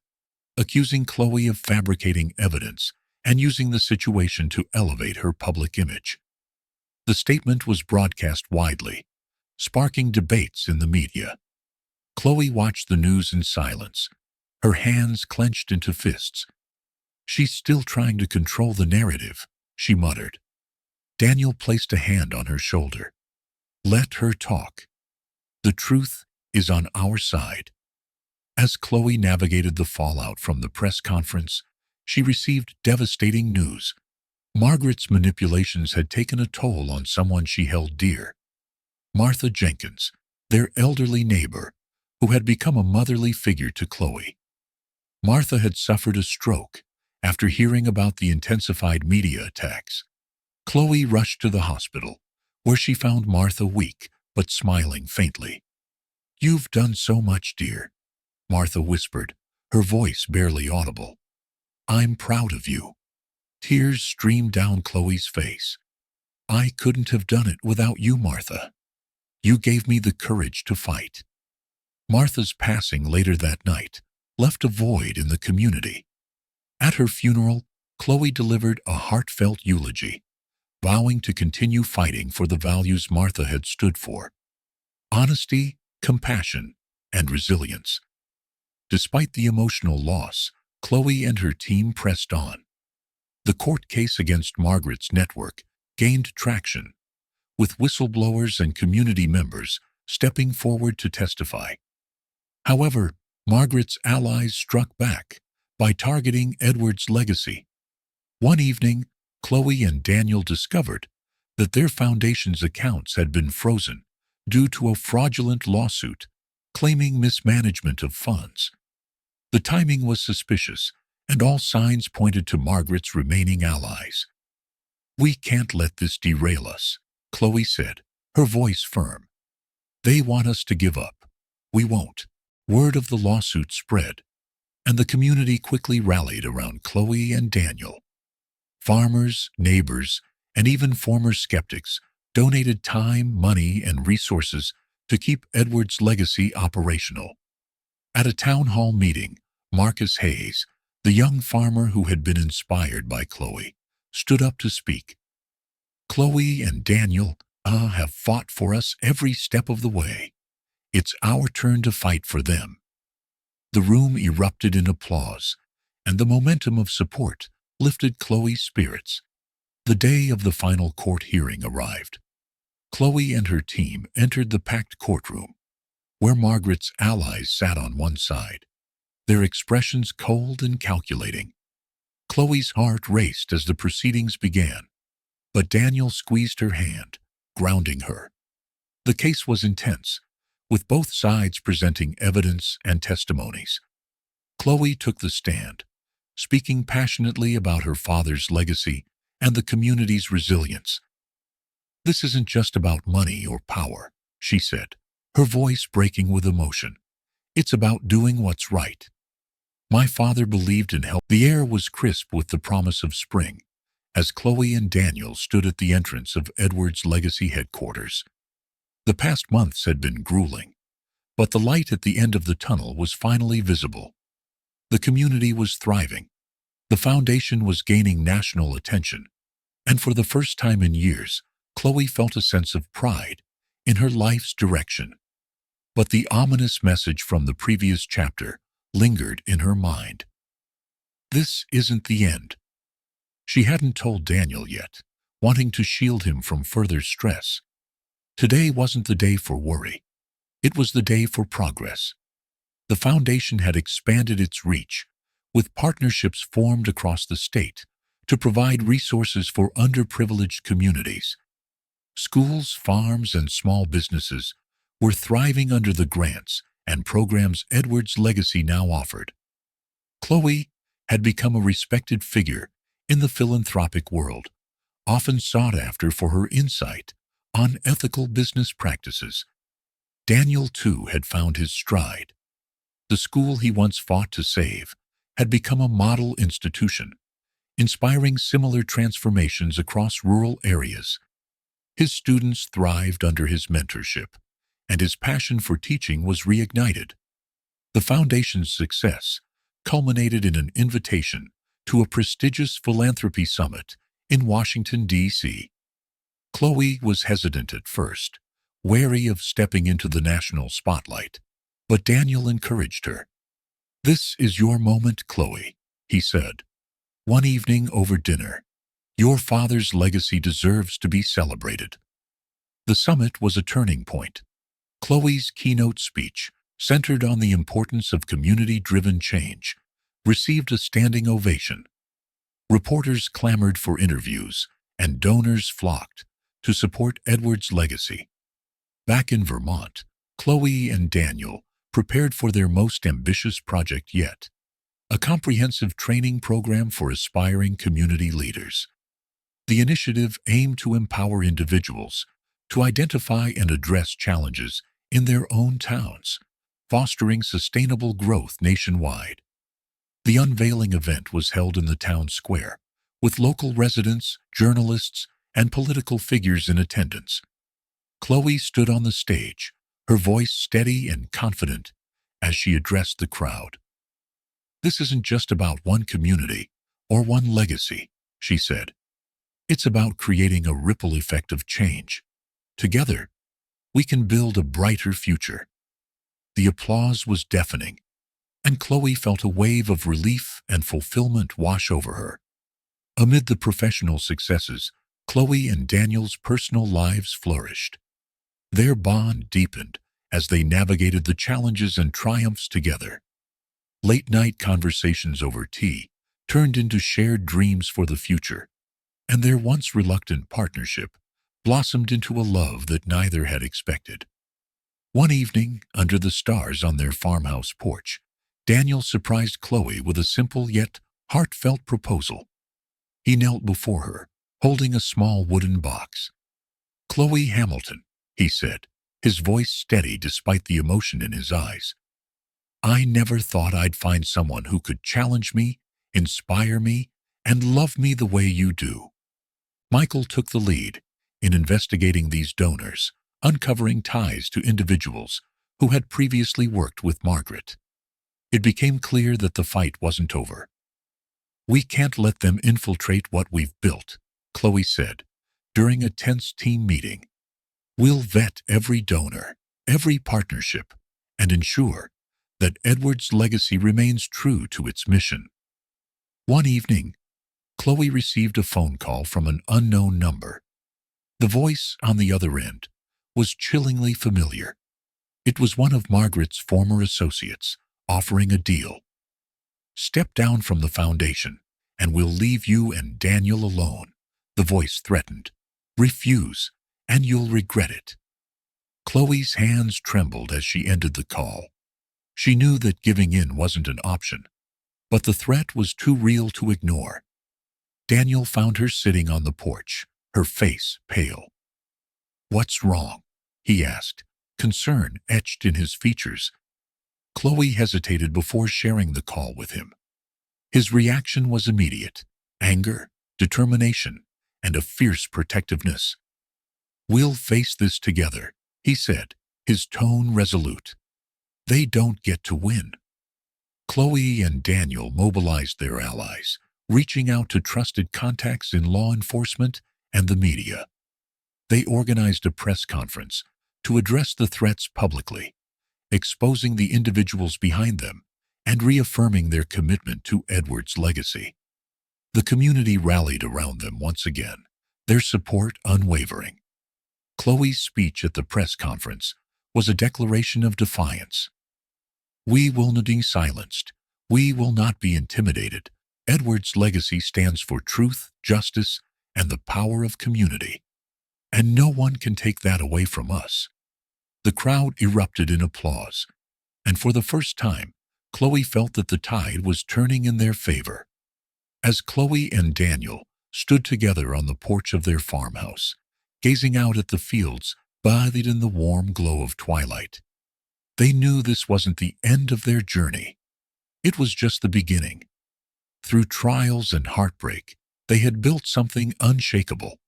accusing Chloe of fabricating evidence and using the situation to elevate her public image. The statement was broadcast widely, sparking debates in the media. Chloe watched the news in silence, her hands clenched into fists. "She's still trying to control the narrative," she muttered. Daniel placed a hand on her shoulder. "Let her talk. The truth is on our side." As Chloe navigated the fallout from the press conference, she received devastating news. Margaret's manipulations had taken a toll on someone she held dear. Martha Jenkins, their elderly neighbor, who had become a motherly figure to Chloe. Martha had suffered a stroke after hearing about the intensified media attacks. Chloe rushed to the hospital, where she found Martha weak but smiling faintly. "You've done so much, dear," Martha whispered, her voice barely audible. "I'm proud of you." Tears streamed down Chloe's face. "I couldn't have done it without you, Martha." You gave me the courage to fight." Martha's passing later that night left a void in the community. At her funeral, Chloe delivered a heartfelt eulogy, vowing to continue fighting for the values Martha had stood for: honesty, compassion, and resilience. Despite the emotional loss, Chloe and her team pressed on. The court case against Margaret's network gained traction, with whistleblowers and community members stepping forward to testify. However, Margaret's allies struck back by targeting Edward's legacy. One evening, Chloe and Daniel discovered that their foundation's accounts had been frozen due to a fraudulent lawsuit claiming mismanagement of funds. The timing was suspicious, and all signs pointed to Margaret's remaining allies. "We can't let this derail us," Chloe said, her voice firm. "They want us to give up. We won't." Word of the lawsuit spread, and the community quickly rallied around Chloe and Daniel. Farmers, neighbors, and even former skeptics donated time, money, and resources to keep Edward's legacy operational. At a town hall meeting, Marcus Hayes, the young farmer who had been inspired by Chloe, stood up to speak. "Chloe and Daniel have fought for us every step of the way. It's our turn to fight for them." The room erupted in applause, and the momentum of support lifted Chloe's spirits. The day of the final court hearing arrived. Chloe and her team entered the packed courtroom, where Margaret's allies sat on one side, their expressions cold and calculating. Chloe's heart raced as the proceedings began, but Daniel squeezed her hand, grounding her. The case was intense, with both sides presenting evidence and testimonies. Chloe took the stand, speaking passionately about her father's legacy and the community's resilience. "This isn't just about money or power," she said, her voice breaking with emotion. "It's about doing what's right. My father believed in help." The air was crisp with the promise of spring, as Chloe and Daniel stood at the entrance of Edward's legacy headquarters. The past months had been grueling, but the light at the end of the tunnel was finally visible. The community was thriving. The foundation was gaining national attention, and for the first time in years, Chloe felt a sense of pride in her life's direction. But the ominous message from the previous chapter lingered in her mind. This isn't the end. She hadn't told Daniel yet, wanting to shield him from further stress. Today wasn't the day for worry. It was the day for progress. The foundation had expanded its reach, with partnerships formed across the state to provide resources for underprivileged communities. Schools, farms, and small businesses were thriving under the grants and programs Edward's legacy now offered. Chloe had become a respected figure in the philanthropic world, often sought after for her insight on ethical business practices. Daniel, too, had found his stride. The school he once fought to save had become a model institution, inspiring similar transformations across rural areas. His students thrived under his mentorship, and his passion for teaching was reignited. The foundation's success culminated in an invitation to a prestigious philanthropy summit in Washington, D.C. Chloe was hesitant at first, wary of stepping into the national spotlight, but Daniel encouraged her. "This is your moment, Chloe," he said. "One evening over dinner. Your father's legacy deserves to be celebrated." The summit was a turning point. Chloe's keynote speech, centered on the importance of community-driven change, received a standing ovation. Reporters clamored for interviews, and donors flocked to support Edward's legacy. Back in Vermont, Chloe and Daniel prepared for their most ambitious project yet, a comprehensive training program for aspiring community leaders. The initiative aimed to empower individuals to identify and address challenges in their own towns, fostering sustainable growth nationwide. The unveiling event was held in the town square, with local residents, journalists, and political figures in attendance. Chloe stood on the stage, her voice steady and confident as she addressed the crowd. "This isn't just about one community or one legacy," she said. "It's about creating a ripple effect of change. Together, we can build a brighter future." The applause was deafening, and Chloe felt a wave of relief and fulfillment wash over her. Amid the professional successes, Chloe and Daniel's personal lives flourished. Their bond deepened as they navigated the challenges and triumphs together. Late-night conversations over tea turned into shared dreams for the future, and their once reluctant partnership blossomed into a love that neither had expected. One evening, under the stars on their farmhouse porch, Daniel surprised Chloe with a simple yet heartfelt proposal. He knelt before her, holding a small wooden box. "Chloe Hamilton," he said, his voice steady despite the emotion in his eyes. "I never thought I'd find someone who could challenge me, inspire me, and love me the way you do." Michael took the lead in investigating these donors, uncovering ties to individuals who had previously worked with Margaret. It became clear that the fight wasn't over. "We can't let them infiltrate what we've built," Chloe said during a tense team meeting. "We'll vet every donor, every partnership, and ensure that Edward's legacy remains true to its mission." One evening, Chloe received a phone call from an unknown number. The voice on the other end was chillingly familiar. It was one of Margaret's former associates offering a deal. "Step down from the foundation, and we'll leave you and Daniel alone," the voice threatened. "Refuse, and you'll regret it." Chloe's hands trembled as she ended the call. She knew that giving in wasn't an option, but the threat was too real to ignore. Daniel found her sitting on the porch, her face pale. "What's wrong?" he asked, concern etched in his features. Chloe hesitated before sharing the call with him. His reaction was immediate: anger, determination, and a fierce protectiveness. "We'll face this together," he said, his tone resolute. "They don't get to win." Chloe and Daniel mobilized their allies, reaching out to trusted contacts in law enforcement and the media. They organized a press conference to address the threats publicly, exposing the individuals behind them and reaffirming their commitment to Edward's legacy. The community rallied around them once again, their support unwavering. Chloe's speech at the press conference was a declaration of defiance. "We will not be silenced. We will not be intimidated. Edward's legacy stands for truth, justice, and the power of community. And no one can take that away from us." The crowd erupted in applause, and for the first time, Chloe felt that the tide was turning in their favor. As Chloe and Daniel stood together on the porch of their farmhouse, gazing out at the fields bathed in the warm glow of twilight, they knew this wasn't the end of their journey. It was just the beginning. Through trials and heartbreak, they had built something unshakable,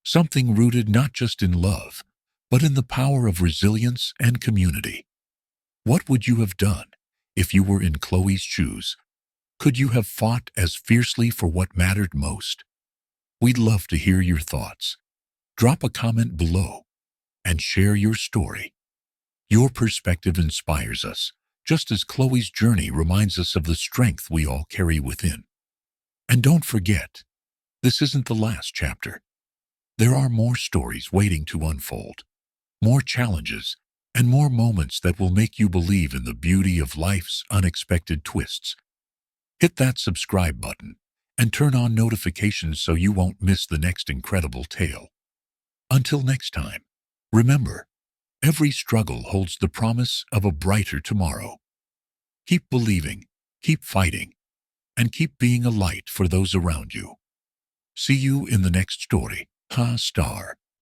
something rooted not just in love, but in the power of resilience and community. What would you have done if you were in Chloe's shoes? Could you have fought as fiercely for what mattered most? We'd love to hear your thoughts. Drop a comment below and share your story. Your perspective inspires us, just as Chloe's journey reminds us of the strength we all carry within. And don't forget, this isn't the last chapter. There are more stories waiting to unfold, more challenges, and more moments that will make you believe in the beauty of life's unexpected twists. Hit that subscribe button and turn on notifications so you won't miss the next incredible tale. Until next time, remember, every struggle holds the promise of a brighter tomorrow. Keep believing, keep fighting, and keep being a light for those around you. See you in the next story. Ha Star.